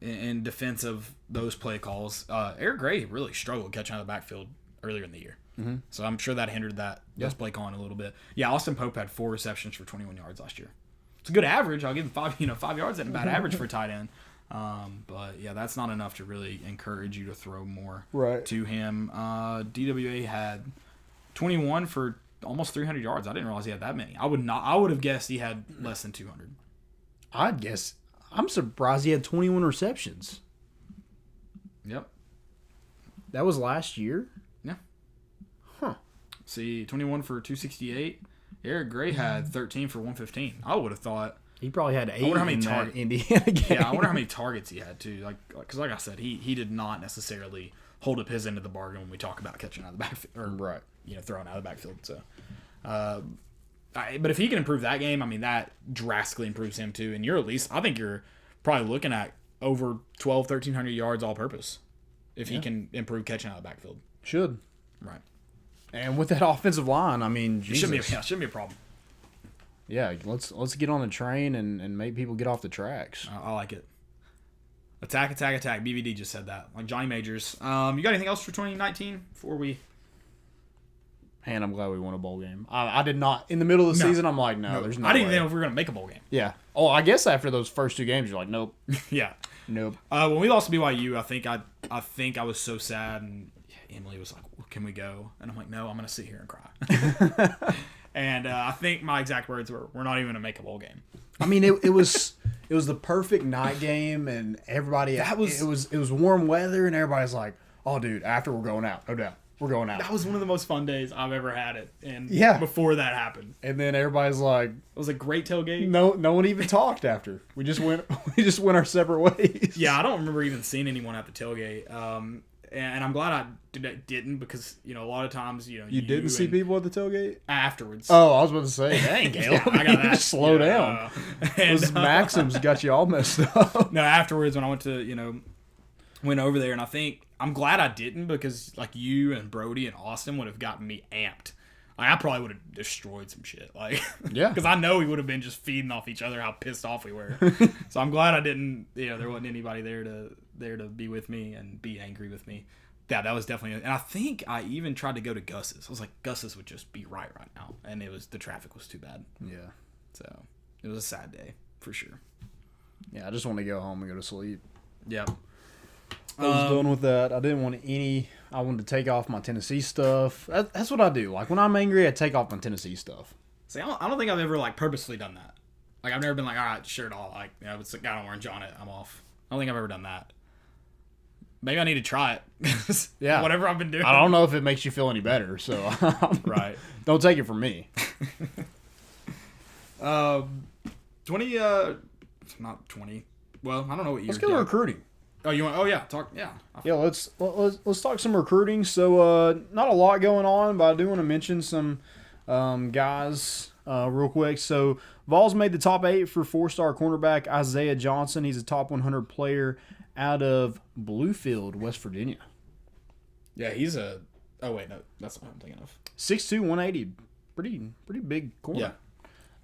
In defense of those play calls, Eric Gray really struggled catching out of the backfield earlier in the year. Mm-hmm. So I'm sure that hindered those play calling a little bit. Yeah, Austin Pope had 4 receptions for 21 yards last year. It's a good average. I'll give him 5 yards isn't a bad average for a tight end. But yeah, that's not enough to really encourage you to throw more to him. DWA had 21 for almost 300 yards. I didn't realize he had that many. I would have guessed he had less than 200. I'd guess. I'm surprised he had 21 receptions. Yep. That was last year? Yeah. Huh. See, 21 for 268. Eric Gray had 13 for 115. I would have thought. He probably had 8 in that Indiana game. Yeah, I wonder how many targets he had, too. Because like I said, he did not necessarily hold up his end of the bargain when we talk about catching out of the backfield. Or, throwing out of the backfield. So, but if he can improve that game, that drastically improves him too. And I think you're probably looking at over 1,300 yards all purpose if he can improve catching out of the backfield. Should. Right. And with that offensive line, Jesus. Shouldn't be a problem. Yeah, let's get on the train and make people get off the tracks. I like it. Attack. BVD just said that. Like Johnny Majors. You got anything else for 2019 before we... And I'm glad we won a bowl game. I did not. In the middle of the season, I'm like, no, there's no I didn't way. even know if we were going to make a bowl game. Yeah. Oh, I guess after those first 2 games, you're like, nope. Yeah. Nope. When we lost to BYU, I think I was so sad, and Emily was like, well, can we go? And I'm like, no, I'm going to sit here and cry. And I think my exact words were, we're not even going to make a bowl game. It was the perfect night game, and everybody, it was warm weather, and everybody's like, oh, dude, after we're going out, no doubt. We're going out. That was one of the most fun days I've ever had it. And before that happened. And then everybody's like, it was a great tailgate. No one even talked after. We just went our separate ways. Yeah, I don't remember even seeing anyone at the tailgate. And I'm glad I didn't because, a lot of times, You didn't see people at the tailgate? Afterwards. Oh, I was about to say, dang, Caleb. I got that. Just slow down. Those Maxims got you all messed up. No, afterwards when I went to, went over there, and I'm glad I didn't because like you and Brody and Austin would have gotten me amped. Like I probably would have destroyed some shit. Like because I know we would have been just feeding off each other how pissed off we were. So I'm glad I didn't. There wasn't anybody there to be with me and be angry with me. Yeah, that was definitely. And I think I even tried to go to Gus's. I was like, Gus's would just be right now, and the traffic was too bad. Yeah. So it was a sad day for sure. Yeah, I just want to go home and go to sleep. Yep. I was done with that. I didn't want I wanted to take off my Tennessee stuff. That's what I do. Like, when I'm angry, I take off my Tennessee stuff. See, I don't think I've ever, purposely done that. Like, I've never been like, all right, shirt off. Like, it's got an orange on it. I'm off. I don't think I've ever done that. Maybe I need to try it. Yeah. Whatever I've been doing. I don't know if it makes you feel any better, so. Right. Don't take it from me. 20, not 20. Well, I don't know what year. Let's go to recruiting. Oh, you want? Oh, yeah. Talk. Yeah. Yeah. Let's talk some recruiting. So, not a lot going on, but I do want to mention some guys real quick. So, Vols made the top 8 for 4-star cornerback Isaiah Johnson. He's a top 100 player out of Bluefield, West Virginia. Yeah, he's a. Oh wait, no, that's not what I'm thinking of. 6'2", 180, pretty big corner.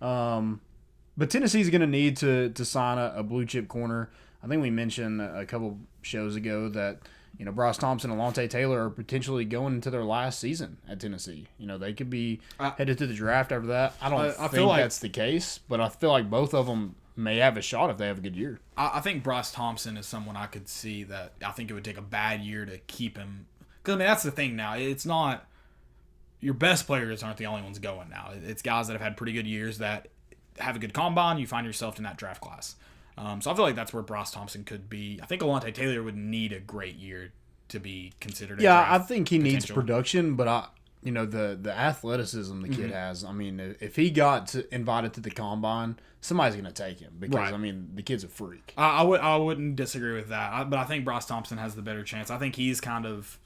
But Tennessee's going to need to sign a blue chip corner. I think we mentioned a couple shows ago that Bryce Thompson and Alontae Taylor are potentially going into their last season at Tennessee. They could be headed to the draft after that. I don't think that's the case, but I feel like both of them may have a shot if they have a good year. I think Bryce Thompson is someone I could see that I think it would take a bad year to keep him. Because, that's the thing now. It's not – your best players aren't the only ones going now. It's guys that have had pretty good years that have a good combine. You find yourself in that draft class. So I feel like that's where Bryce Thompson could be. I think Alontae Taylor would need a great year to be considered. Yeah, I think he needs production, but the athleticism the kid has. If he got invited to the combine, somebody's going to take him because the kid's a freak. I wouldn't disagree with that, but I think Bryce Thompson has the better chance. I think he's kind of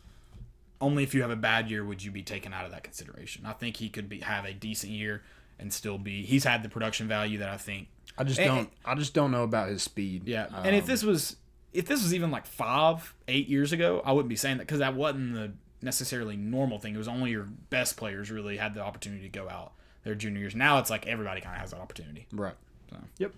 only if you have a bad year would you be taken out of that consideration. I think he could have a decent year and still be. He's had the production value that I think. I just don't know about his speed. Yeah, and if this was even like 5-8 years ago, I wouldn't be saying that because that wasn't the necessarily normal thing. It was only your best players really had the opportunity to go out their junior years. Now it's like everybody kind of has that opportunity. Right. So. Yep.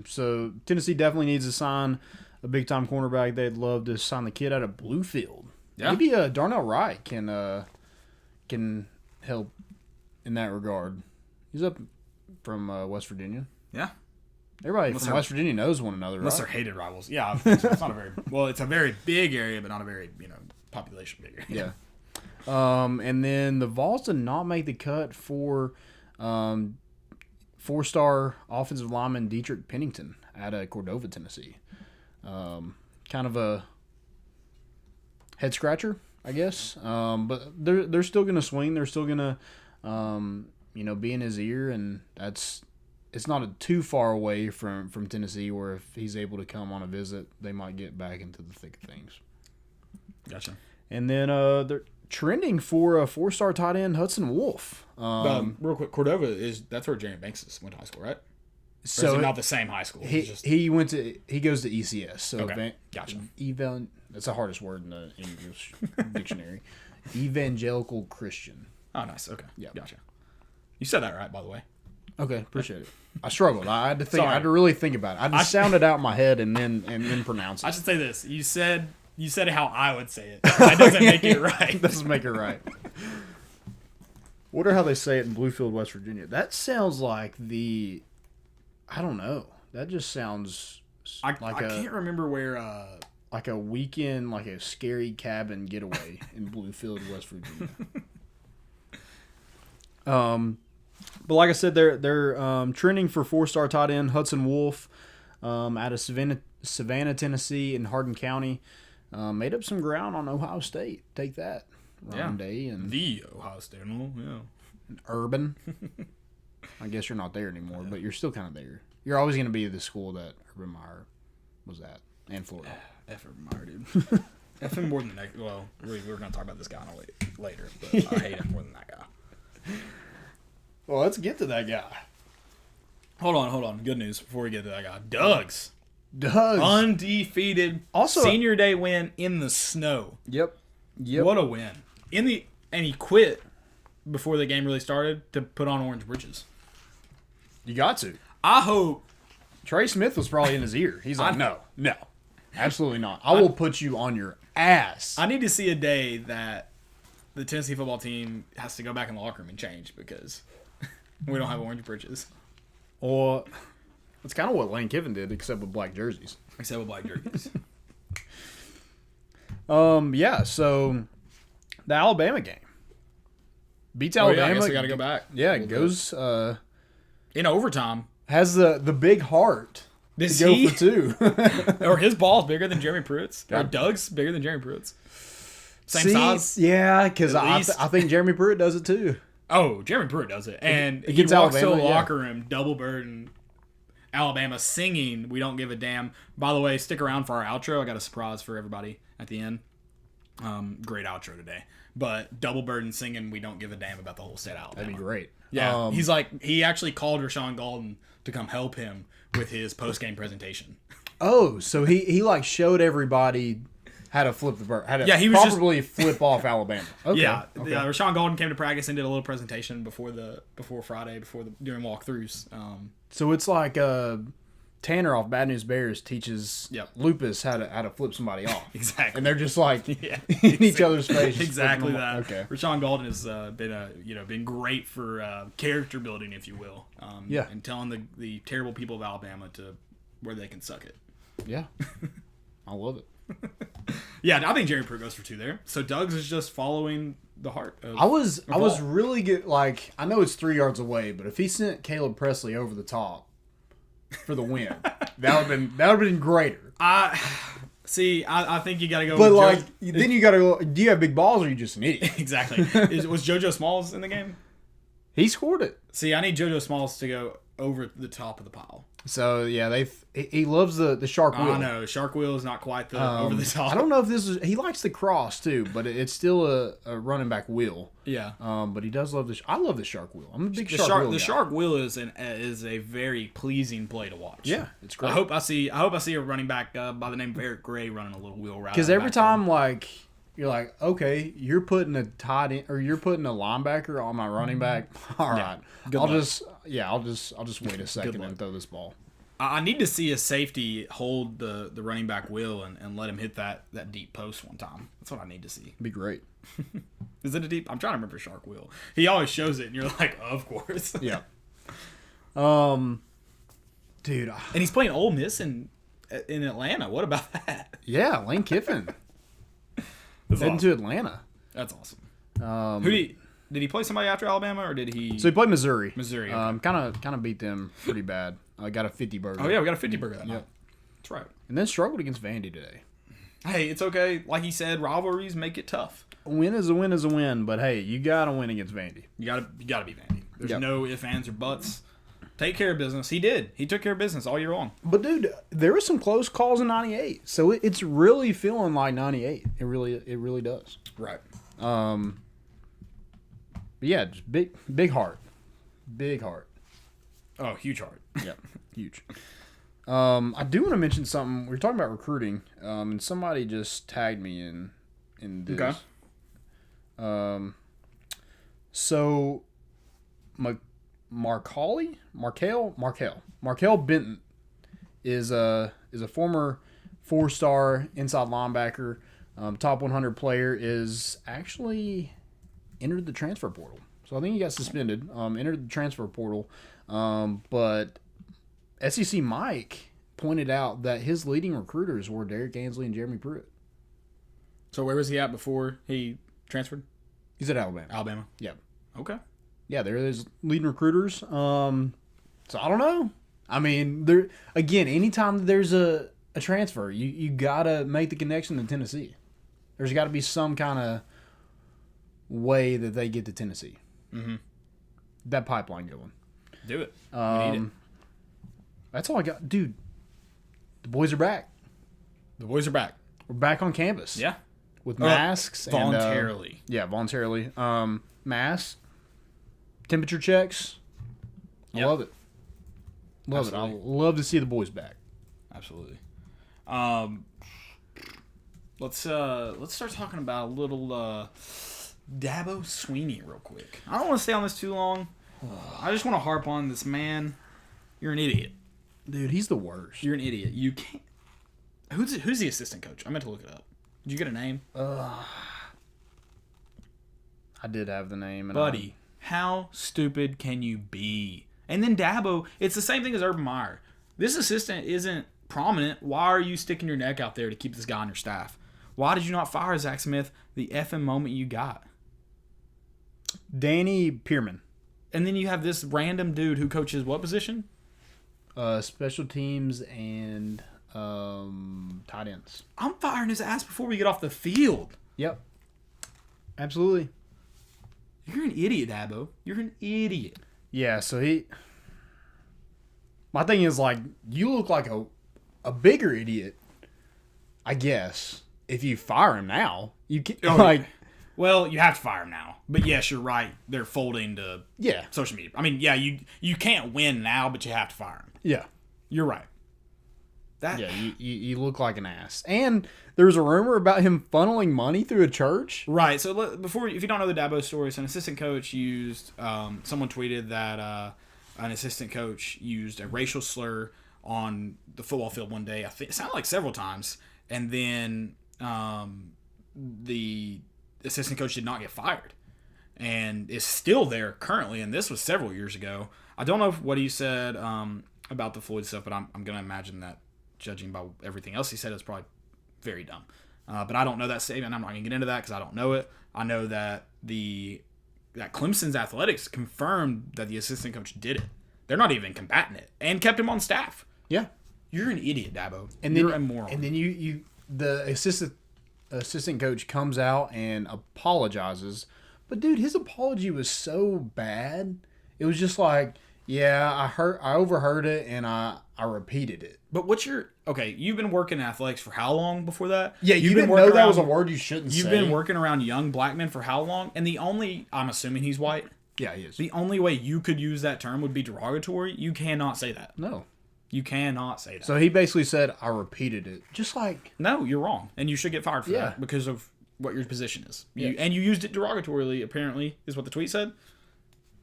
So Tennessee definitely needs to sign a big time cornerback. They'd love to sign the kid out of Bluefield. Yeah. Maybe Darnell Wright can help in that regard. He's up from West Virginia. Yeah. Everybody from West Virginia knows one another, unless they're hated rivals. Yeah, it's not a very it's a very big area, but not a very population big area. Yeah. And then the Vols did not make the cut for 4-star offensive lineman Dietrich Pennington out of Cordova, Tennessee. Kind of a head scratcher, I guess. But they're still going to swing. They're still going to be in his ear, and it's not too far away from Tennessee where if he's able to come on a visit, they might get back into the thick of things. Gotcha. And then they're trending for a 4-star tight end, Hudson Wolf. Real quick, Cordova that's where Jeremy Banks went to high school, right? So is it not the same high school? He goes to ECS. So okay. Gotcha. That's the hardest word in the English dictionary. Evangelical Christian. Oh, nice. Okay. Yeah. Gotcha. You said that right, by the way. Okay, appreciate it. I struggled. I had to think. Sorry. I had to really think about it. I just sounded out in my head and then pronounce it. I should say this. You said it how I would say it. That doesn't make it right. Doesn't make it right. Wonder how they say it in Bluefield, West Virginia. That sounds like I don't know. That just sounds I can't remember where. Like a weekend, like a scary cabin getaway in Bluefield, West Virginia. But like I said, they're trending for 4-star tight end Hudson Wolf out of Savannah, Tennessee, in Hardin County. Made up some ground on Ohio State. Take that, Ryan Day and the Ohio State. Yeah, Urban. I guess you're not there anymore, but you're still kind of there. You're always going to be the school that Urban Meyer was at, and Florida. F Urban Meyer, dude. F him more than that. Well, we're going to talk about this guy later, but I hate him more than that guy. Well, let's get to that guy. Hold on. Good news before we get to that guy. Doug's. Undefeated. Also, senior day win in the snow. Yep. What a win. And he quit before the game really started to put on orange britches. You got to. I hope. Trey Smith was probably in his ear. He's like, no, absolutely not. I will put you on your ass. I need to see a day that the Tennessee football team has to go back in the locker room and change because we don't have orange britches. Or it's kind of what Lane Kiffin did, except with black jerseys. Yeah, so the Alabama game. Beats Alabama. I guess we got to go back. Yeah, it goes in overtime. Has the big heart to go for 2. Or his ball's bigger than Jeremy Pruitt's. Or Doug's bigger than Jeremy Pruitt's. Same size. Yeah, because I think Jeremy Pruitt does it too. Oh, Jeremy Pruitt does it. And he walks to the locker room, double burden, Alabama singing, "We Don't Give a Damn." By the way, stick around for our outro. I got a surprise for everybody at the end. Great outro today. But double burden singing "We Don't Give a Damn" about the whole state of Alabama. That'd be great. Yeah, he actually called Rashawn Golden to come help him with his post-game presentation. Oh, so he like showed everybody how to flip the bird. How to Yeah, he was probably flip off Alabama. Okay. Yeah, Okay. Rashawn Golden came to practice and did a little presentation before Friday, during walkthroughs. So it's like Tanner off Bad News Bears teaches Lupus how to flip somebody off. Exactly. And they're just like in each other's face. Exactly that. Okay. Rashawn Golden has been great for character building, if you will. And telling the terrible people of Alabama to where they can suck it. Yeah. I love it. Yeah, I think Jerry Pruitt goes for 2 there. So Doug's is just following the heart. I was really good. Like, I know it's 3 yards away, but if he sent Caleb Presley over the top for the win, that would have been greater. I think you got to go. But with then you got to go. Do you have big balls, or are you just an idiot? Exactly. Was JoJo Smalls in the game? He scored it. See, I need JoJo Smalls to go over the top of the pile. So yeah, he loves the shark wheel. I know shark wheel is not quite the over the top. I don't know if this is. He likes the cross too, but it's still a running back wheel. Yeah. But he does love I love the shark wheel. I'm a big shark wheel guy. The shark wheel is a very pleasing play to watch. Yeah, it's great. I hope I see a running back by the name of Eric Gray running a little wheel route. Because every time you're like, okay, you're putting a tight end or you're putting a linebacker on my running back. All right, I'll just wait a second and throw this ball. I need to see a safety hold the running back wheel and let him hit that deep post one time. That's what I need to see. Be great. Is it a deep? I'm trying to remember shark wheel. He always shows it, and you're like, of course. Yeah. Dude. And he's playing Ole Miss in Atlanta. What about that? Yeah, Lane Kiffin. Heading to Atlanta. That's awesome. Did he play somebody after Alabama, or did he? So he played Missouri. Missouri. Okay. Kind of beat them pretty bad. I got a 50 burger. Oh yeah, we got a 50 burger that night. That's right. And then struggled against Vandy today. Hey, it's okay. Like he said, rivalries make it tough. A win is a win is a win, but hey, you gotta win against Vandy. You gotta be Vandy. There's no ifs, ands, or buts. Take care of business. He did. He took care of business all year long. But dude, there were some close calls in '98, so it's really feeling like '98. It really does. Right. But yeah, just big heart, big heart. Oh, huge heart. Yeah, huge. I do want to mention something. We were talking about recruiting, and somebody just tagged me in this. Okay. So, Markel Benton is a former 4-star inside linebacker. Top 100 player is actually entered the transfer portal. So I think he got suspended. Entered the transfer portal. But SEC Mike pointed out that his leading recruiters were Derek Ansley and Jeremy Pruitt. So where was he at before he transferred? He's at Alabama. Alabama. Yeah. Okay. Yeah, they're his leading recruiters. So I don't know. I mean, there again, anytime there's a transfer, you gotta make the connection to Tennessee. There's got to be some kind of way that they get to Tennessee. Mm-hmm. That pipeline going. Do it. We need it. That's all I got. Dude, the boys are back. The boys are back. We're back on campus. Yeah. With masks. Voluntarily. Voluntarily. Masks. Temperature checks. I love it. Love it. I love to see the boys back. Absolutely. Let's start talking about a little Dabo Swinney real quick. I don't want to stay on this too long. I just want to harp on this man. You're an idiot. Dude, he's the worst. You're an idiot. You can't. Who's the assistant coach? I meant to look it up. Did you get a name? I did have the name. Buddy, how stupid can you be? And then Dabo, it's the same thing as Urban Meyer. This assistant isn't prominent. Why are you sticking your neck out there to keep this guy on your staff? Why did you not fire Zach Smith the effing moment you got? Danny Pearman. And then you have this random dude who coaches what position? Special teams and tight ends. I'm firing his ass before we get off the field. Yep. Absolutely. You're an idiot, Dabo. You're an idiot. Yeah, so my thing is, like, you look like a bigger idiot, I guess, if you fire him now. You can, well, you have to fire him now. But yes, you're right. They're folding to social media. I mean, yeah, you can't win now, but you have to fire him. Yeah. You're right. That Yeah, you look like an ass. And there's a rumor about him funneling money through a church. Right. So before, if you don't know the Dabo story, so an assistant coach used. Someone tweeted that an assistant coach used a racial slur on the football field one day. I think it sounded like several times, and then the assistant coach did not get fired, and is still there currently. And this was several years ago. I don't know what he said about the Floyd stuff, but I'm going to imagine that, judging by everything else he said, is probably very dumb. But I don't know that statement. I'm not going to get into that because I don't know it. I know that that Clemson's athletics confirmed that the assistant coach did it. They're not even combating it and kept him on staff. Yeah. You're an idiot, Dabo. And You're then, a moron. And then the assistant coach comes out and apologizes. But dude, his apology was so bad. It was just like, yeah, I overheard it and I repeated it. But you've been working in athletics for how long before that? Yeah, you didn't know that was a word you shouldn't say. You've been working around young black men for how long? And I'm assuming he's white. Yeah, he is. The only way you could use that term would be derogatory. You cannot say that. No. You cannot say that. So he basically said, I repeated it. Just like... No, you're wrong. And you should get fired for that because of what your position is. And you used it derogatorily, apparently, is what the tweet said.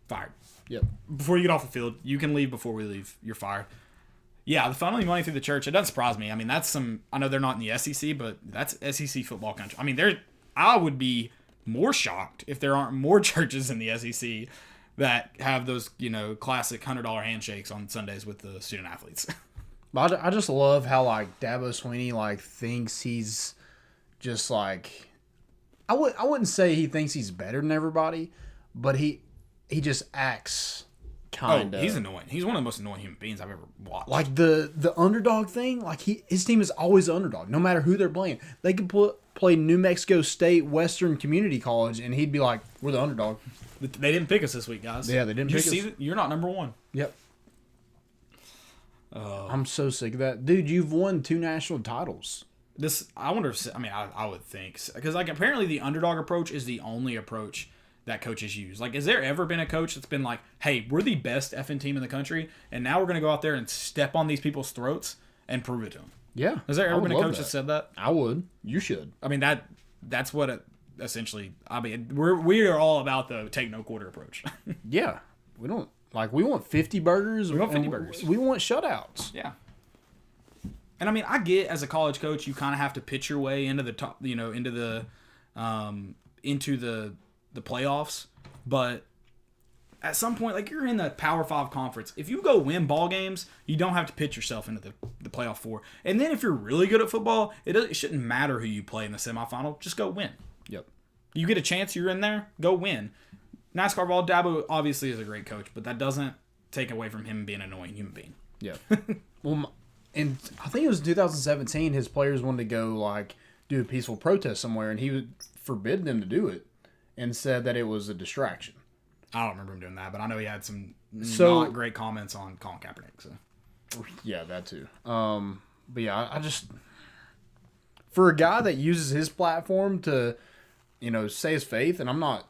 Fired. Yep. Before you get off the field, you can leave before we leave. You're fired. Yeah, the funneling money through the church, it doesn't surprise me. I mean, I know they're not in the SEC, but that's SEC football country. I mean, I would be more shocked if there aren't more churches in the SEC that have those, classic $100 handshakes on Sundays with the student athletes. But I just love how, Dabo Swinney, thinks he's just, I wouldn't say he thinks he's better than everybody, but he just acts kind of. He's annoying. He's one of the most annoying human beings I've ever watched. The underdog thing, his team is always the underdog, no matter who they're playing. They could play New Mexico State Western Community College, and he'd be like, we're the underdog. They didn't pick us this week, guys. Yeah, they didn't pick us. You're not number one. Yep. I'm so sick of that. Dude, you've won 2 national titles. I wonder if, I would think. Because, apparently the underdog approach is the only approach that coaches use. Has there ever been a coach that's been like, hey, we're the best effing team in the country, and now we're going to go out there and step on these people's throats and prove it to them? Yeah. Has there ever been a coach that said that? I would. You should. I mean, that's what it essentially, we are all about the take no quarter approach. Yeah. We don't, we want 50 burgers. We want 50 burgers. We want shutouts. Yeah. And I get as a college coach, you kind of have to pitch your way into the top, into the playoffs, but at some point, you're in the Power 5 conference. If you go win ball games, you don't have to pitch yourself into the playoff 4. And then if you're really good at football, it shouldn't matter who you play in the semifinal. Just go win. Yep. You get a chance, you're in there, go win. NASCAR ball, Dabo obviously is a great coach, but that doesn't take away from him being an annoying human being. Yeah. Well, and I think it was 2017, his players wanted to go, do a peaceful protest somewhere, and he would forbid them to do it and said that it was a distraction. I don't remember him doing that, but I know he had some not great comments on Colin Kaepernick. So. Yeah, that too. But yeah, I just, for a guy that uses his platform to, say his faith, and I'm not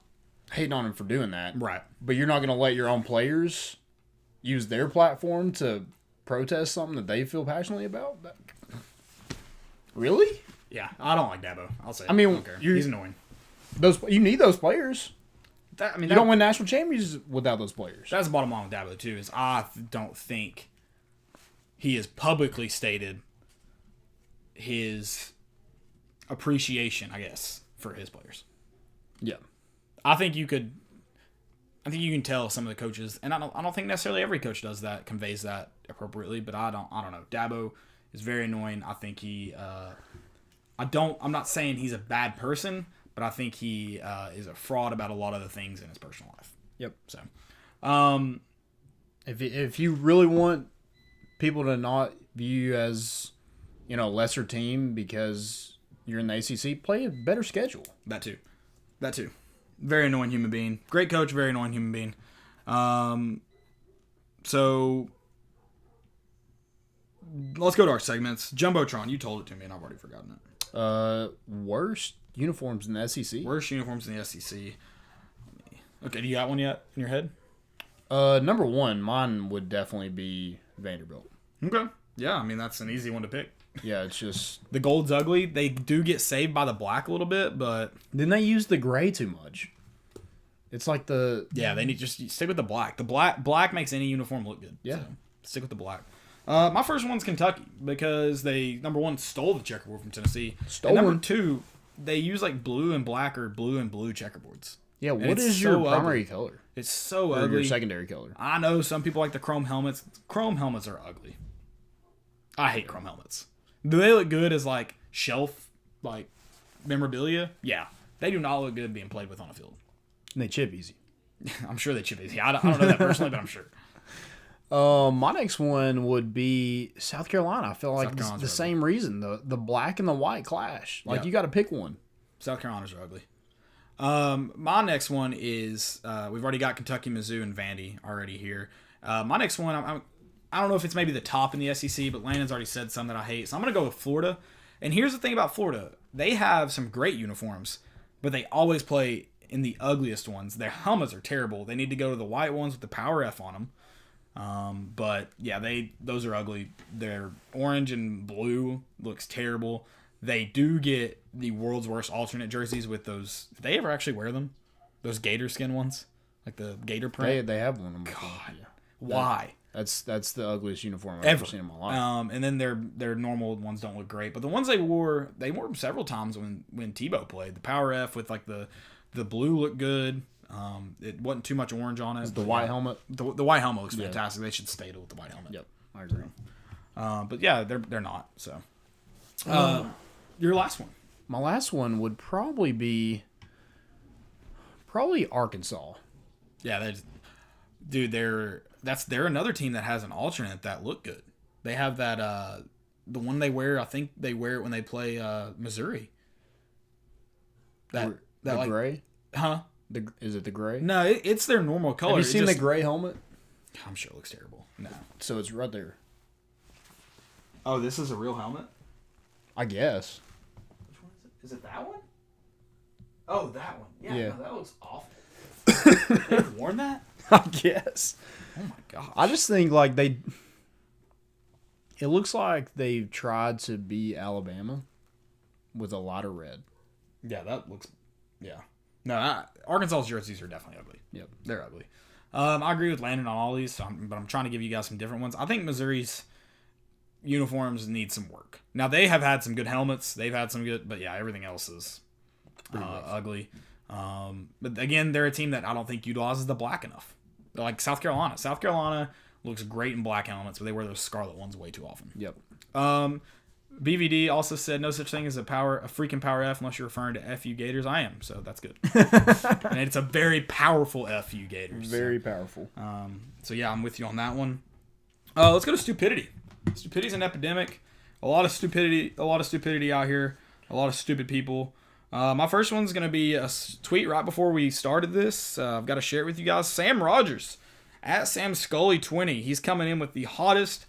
hating on him for doing that. Right. But you're not going to let your own players use their platform to protest something that they feel passionately about? Really? Yeah, I don't like Dabo. I'll say it. I mean, I don't care. He's annoying. You need those players. You don't win national championships without those players. That's the bottom line with Dabo, too, is I don't think he has publicly stated his appreciation, I guess, for his players. Yeah. I think you can tell some of the coaches, and I don't think necessarily every coach does that, conveys that appropriately, but I don't know. Dabo is very annoying. I think I'm not saying he's a bad person, but I think he is a fraud about a lot of the things in his personal life. Yep. So, if you really want people to not view you as, a lesser team because you're in the ACC, play a better schedule. That too. Very annoying human being. Great coach, very annoying human being. So, let's go to our segments. Jumbotron, you told it to me and I've already forgotten it. Worst uniforms in the SEC? Worst uniforms in the SEC. Okay, do you got one yet in your head? Number one, mine would definitely be Vanderbilt. Okay. Yeah, I mean, that's an easy one to pick. Yeah, it's just The gold's ugly. They do get saved by the black a little bit, but then they use the gray too much. It's like yeah, they need just stick with the black. The black makes any uniform look good. Yeah. So stick with the black. My first one's Kentucky because they, number one, stole the checkerboard from Tennessee. Stolen. And number two, they use like blue and black or blue and blue checkerboards. Yeah, And what it's is your so primary ugly. color? It's so Or ugly. your secondary color? I know some people like the chrome helmets. Chrome helmets are ugly. I hate chrome helmets. Do they look good as like shelf like memorabilia? Yeah. They do not look good being played with on a field. And they chip easy. I'm sure they chip easy. I don't know that personally, but I'm sure. My next one would be South Carolina. I feel like South Carolina's the ugly. same reason. The black and the white clash. Like, Yeah. you got to pick one. South Carolina's are ugly. My next one is we've already got Kentucky, Mizzou, and Vandy already here. My next one, I don't know if it's maybe the top in the SEC, but Landon's already said some that I hate, so I'm gonna go with Florida. And here's the thing about Florida: they have some great uniforms, but they always play in the ugliest ones. Their helmets are terrible. They need to go to the white ones with the power F on them. But yeah, those are ugly. Their orange and blue looks terrible. They do get the world's worst alternate jerseys with those. Did they ever actually wear them? Those gator skin ones, like the gator print. They have one. God, why? That's the ugliest uniform I've Ever ever seen in my life. And then their normal ones don't look great, but the ones they wore them several times when Tebow played. The power F with like the blue looked good. It wasn't too much orange on it. The white helmet. The white helmet looks fantastic. They should stay with the white helmet. Yep, I agree. But yeah, they're not. So, your last one. My last one would probably be Arkansas. Yeah, they're another team that has an alternate that look good. They have that the one they wear. I think they wear it when they play Missouri. That like, gray? huh? Is it the gray? No, it's their normal color. Have you seen the gray helmet? I'm sure it looks terrible. No. So it's right there. Oh, this is a real helmet? I guess. Which one is it? Is it that one? Oh, that one. Yeah. No, that looks awful. They've worn that? I guess. Oh my gosh. I just think like it looks like they've tried to be Alabama with a lot of red. Yeah, that looks. Yeah. No, Arkansas's jerseys are definitely ugly. Yep. They're ugly. I agree with Landon on all these, but I'm trying to give you guys some different ones. I think Missouri's uniforms need some work. Now, they have had some good helmets. They've had some good, but yeah, everything else is ugly. But again, they're a team that I don't think utilizes the black enough. They're like South Carolina. South Carolina looks great in black helmets, but they wear those scarlet ones way too often. Yep. BVD also said no such thing as a freaking power F unless you're referring to FU Gators. I am, so that's good. And it's a very powerful FU Gators. Very powerful. So yeah, I'm with you on that one. Let's go to Stupidity. Stupidity's an epidemic. A lot of stupidity out here. A lot of stupid people. My first one's going to be a tweet right before we started this. I've got to share it with you guys. Sam Rogers, at Sam Scully 20. He's coming in with the hottest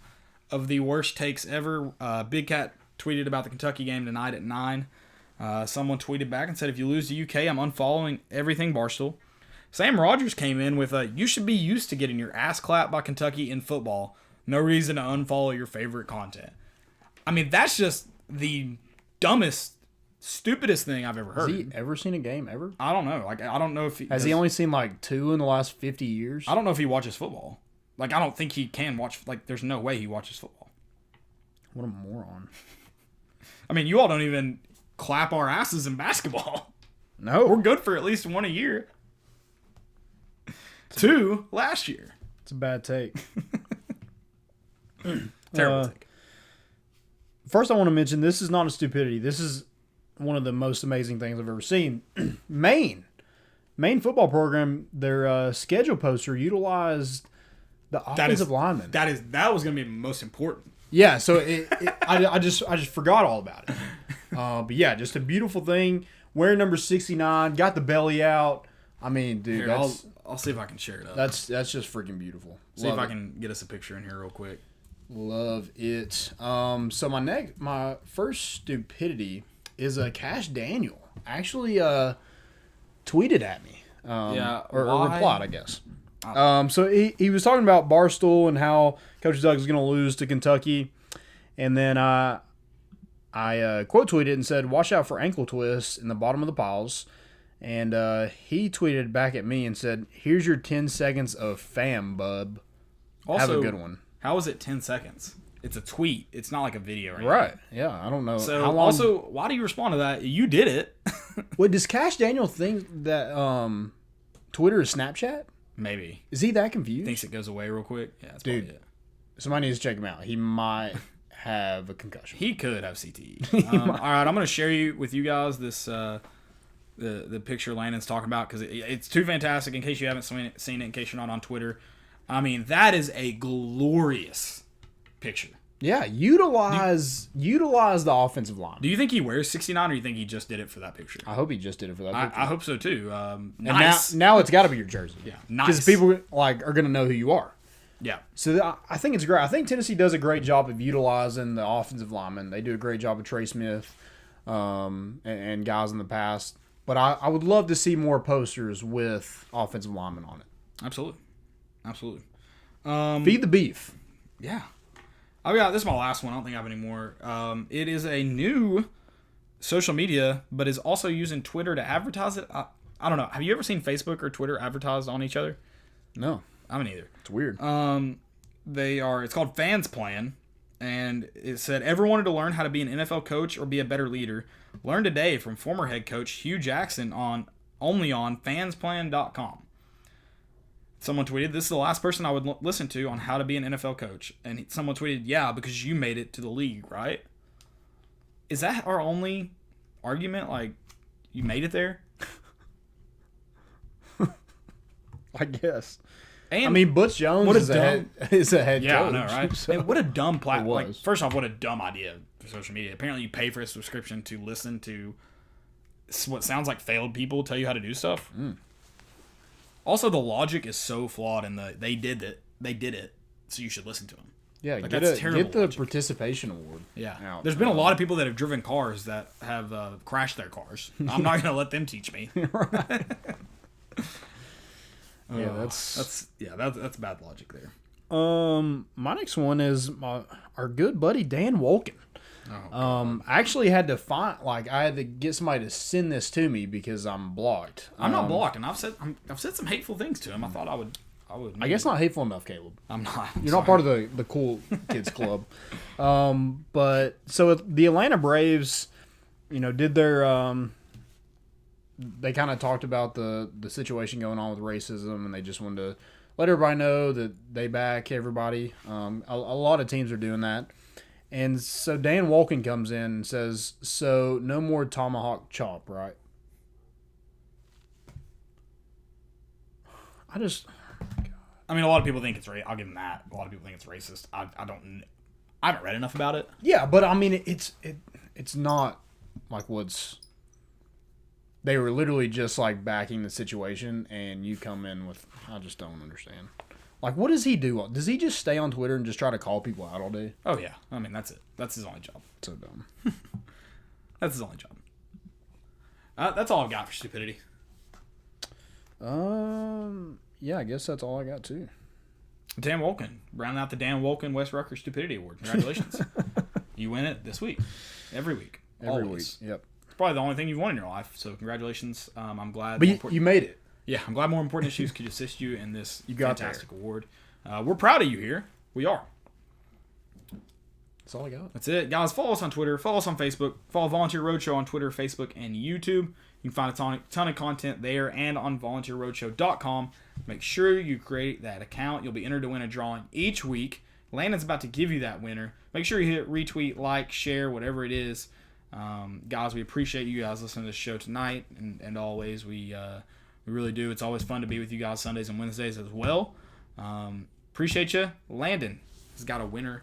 of the worst takes ever. Big Cat tweeted about the Kentucky game tonight at 9. Someone tweeted back and said, if you lose to UK, I'm unfollowing everything Barstool. Sam Rogers came in with you should be used to getting your ass clapped by Kentucky in football. No reason to unfollow your favorite content. I mean, that's just the dumbest, stupidest thing I've ever heard. Has he ever seen a game ever? I don't know. Like, I don't know if he... Has he only seen like 2 in the last 50 years? I don't know if he watches football. Like, I don't think he can watch... Like, there's no way he watches football. What a moron. I mean, you all don't even clap our asses in basketball. No. We're good for at least one a year. 2 last year. It's a bad take. Terrible take. First, I want to mention this is not a stupidity. This is one of the most amazing things I've ever seen. Maine football program, their schedule poster utilized the offensive lineman. That was going to be most important. Yeah, so I just forgot all about it. But yeah, just a beautiful thing. Wearing number 69, got the belly out. I mean, dude, Here, I'll see if I can share it up. that's just freaking beautiful. See if I can get us a picture in here real quick. Love it. So my first stupidity is Cash Daniel actually tweeted at me. Or replied, I guess. So he was talking about Barstool and how Coach Doug is going to lose to Kentucky. And then I quote tweeted and said, "Watch out for ankle twists in the bottom of the piles." And he tweeted back at me and said, "Here's your 10 seconds of fam, bub. Also, have a good one." How is it 10 seconds? It's a tweet. It's not like a video or anything. Right. Yeah, I don't know. So, how long... also, why do you respond to that? You did it. Wait, does Cash Daniel think that Twitter is Snapchat? Maybe. Is he that confused? Thinks it goes away real quick. Yeah, that's Dude, probably it. Somebody needs to check him out. He might have a concussion. He could have CTE. All right, I'm going to share with you guys this the picture Landon's talking about because it's too fantastic in case you haven't seen it, in case you're not on Twitter. I mean, that is a glorious picture. Yeah, utilize the offensive line. Do you think he wears 69 or do you think he just did it for that picture? I hope he just did it for that picture. I hope so too. Nice. And now it's got to be your jersey. Yeah, nice. Because people are going to know who you are. Yeah. So I think it's great. I think Tennessee does a great job of utilizing the offensive linemen. They do a great job of Trey Smith and guys in the past. But I would love to see more posters with offensive linemen on it. Absolutely. Feed the beef. Yeah. This is my last one. I don't think I have any more. It is a new social media, but is also using Twitter to advertise it. I don't know. Have you ever seen Facebook or Twitter advertised on each other? No. I haven't either. It's weird. It's called Fans Plan, and it said, "Ever wanted to learn how to be an NFL coach or be a better leader? Learn today from former head coach Hugh Jackson only on fansplan.com." Someone tweeted, "This is the last person I would listen to on how to be an NFL coach." And someone tweeted, "Yeah, because you made it to the league, right?" Is that our only argument? Like, you made it there? I guess. And I mean, Butch Jones is a head coach. Yeah, I know, right? So. And what a dumb platform. It was. Like, first off, what a dumb idea for social media. Apparently, you pay for a subscription to listen to what sounds like failed people tell you how to do stuff. Also, the logic is so flawed in they did it, so you should listen to them. Yeah, like, get the logic. participation award. Yeah. Out. There's been a lot of people that have driven cars that have crashed their cars. I'm not going to let them teach me. Right. Yeah, that's bad logic there. My next one is our good buddy Dan Wolken. I actually had to I had to get somebody to send this to me because I'm blocked. I'm not blocked, and I've said some hateful things to him. I thought I would. I guess not hateful enough, Caleb. I'm not. You're not part of the cool kids club. But so the Atlanta Braves, did their they kind of talked about the situation going on with racism, and they just wanted to let everybody know that they back everybody. A lot of teams are doing that. And so Dan Wolken comes in and says, "So no more tomahawk chop, right?" I mean, a lot of people think it's I'll give them that. A lot of people think it's racist. I haven't read enough about it. Yeah, but I mean, it's not like they were literally just like backing the situation, and you come in with, I just don't understand. Like, what does he do? Does he just stay on Twitter and just try to call people out all day? Oh, yeah. I mean, that's it. That's his only job. So dumb. That's his only job. That's all I've got for stupidity. Yeah, I guess that's all I got, too. Dan Wolken. Round out the Dan Wolken West Rucker Stupidity Award. Congratulations. You win it this week. Every week. Every Always. week. Yep. It's probably the only thing you've won in your life, so congratulations. I'm glad. But you made it. Yeah, I'm glad More Important Issues could assist you in this fantastic award. We're proud of you here. We are. That's all I got. That's it. Guys, follow us on Twitter. Follow us on Facebook. Follow Volunteer Roadshow on Twitter, Facebook, and YouTube. You can find a ton of content there and on volunteerroadshow.com. Make sure you create that account. You'll be entered to win a drawing each week. Landon's about to give you that winner. Make sure you hit retweet, like, share, whatever it is. Guys, we appreciate you guys listening to this show tonight, and always. We really do. It's always fun to be with you guys Sundays and Wednesdays as well. Appreciate you. Landon has got a winner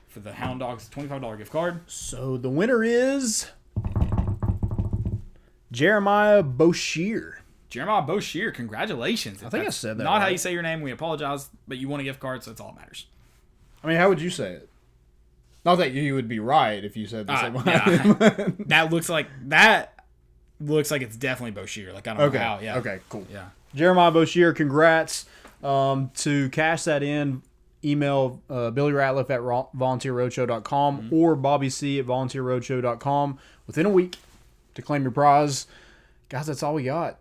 for the Hound Dogs $25 gift card. So the winner is Jeremiah Boshier. Jeremiah Boshier, congratulations. I think I said that Not right. how you say your name. We apologize, but you won a gift card, so that's all that matters. I mean, how would you say it? Not that you would be right if you said the same way. Yeah. That looks like it's definitely Boshier. Like, I don't know how. Yeah. Okay, cool. Yeah. Jeremiah Boshier, congrats. To cash that in, email Billy Ratliff at volunteerroadshow.com or Bobby C at volunteerroadshow.com within a week to claim your prize. Guys, that's all we got.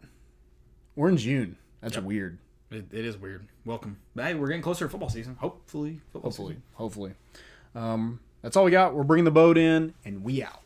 We're in June. That's weird. It is weird. Welcome. But hey, we're getting closer to football season. Hopefully. Hopefully. That's all we got. We're bringing the boat in, and we out.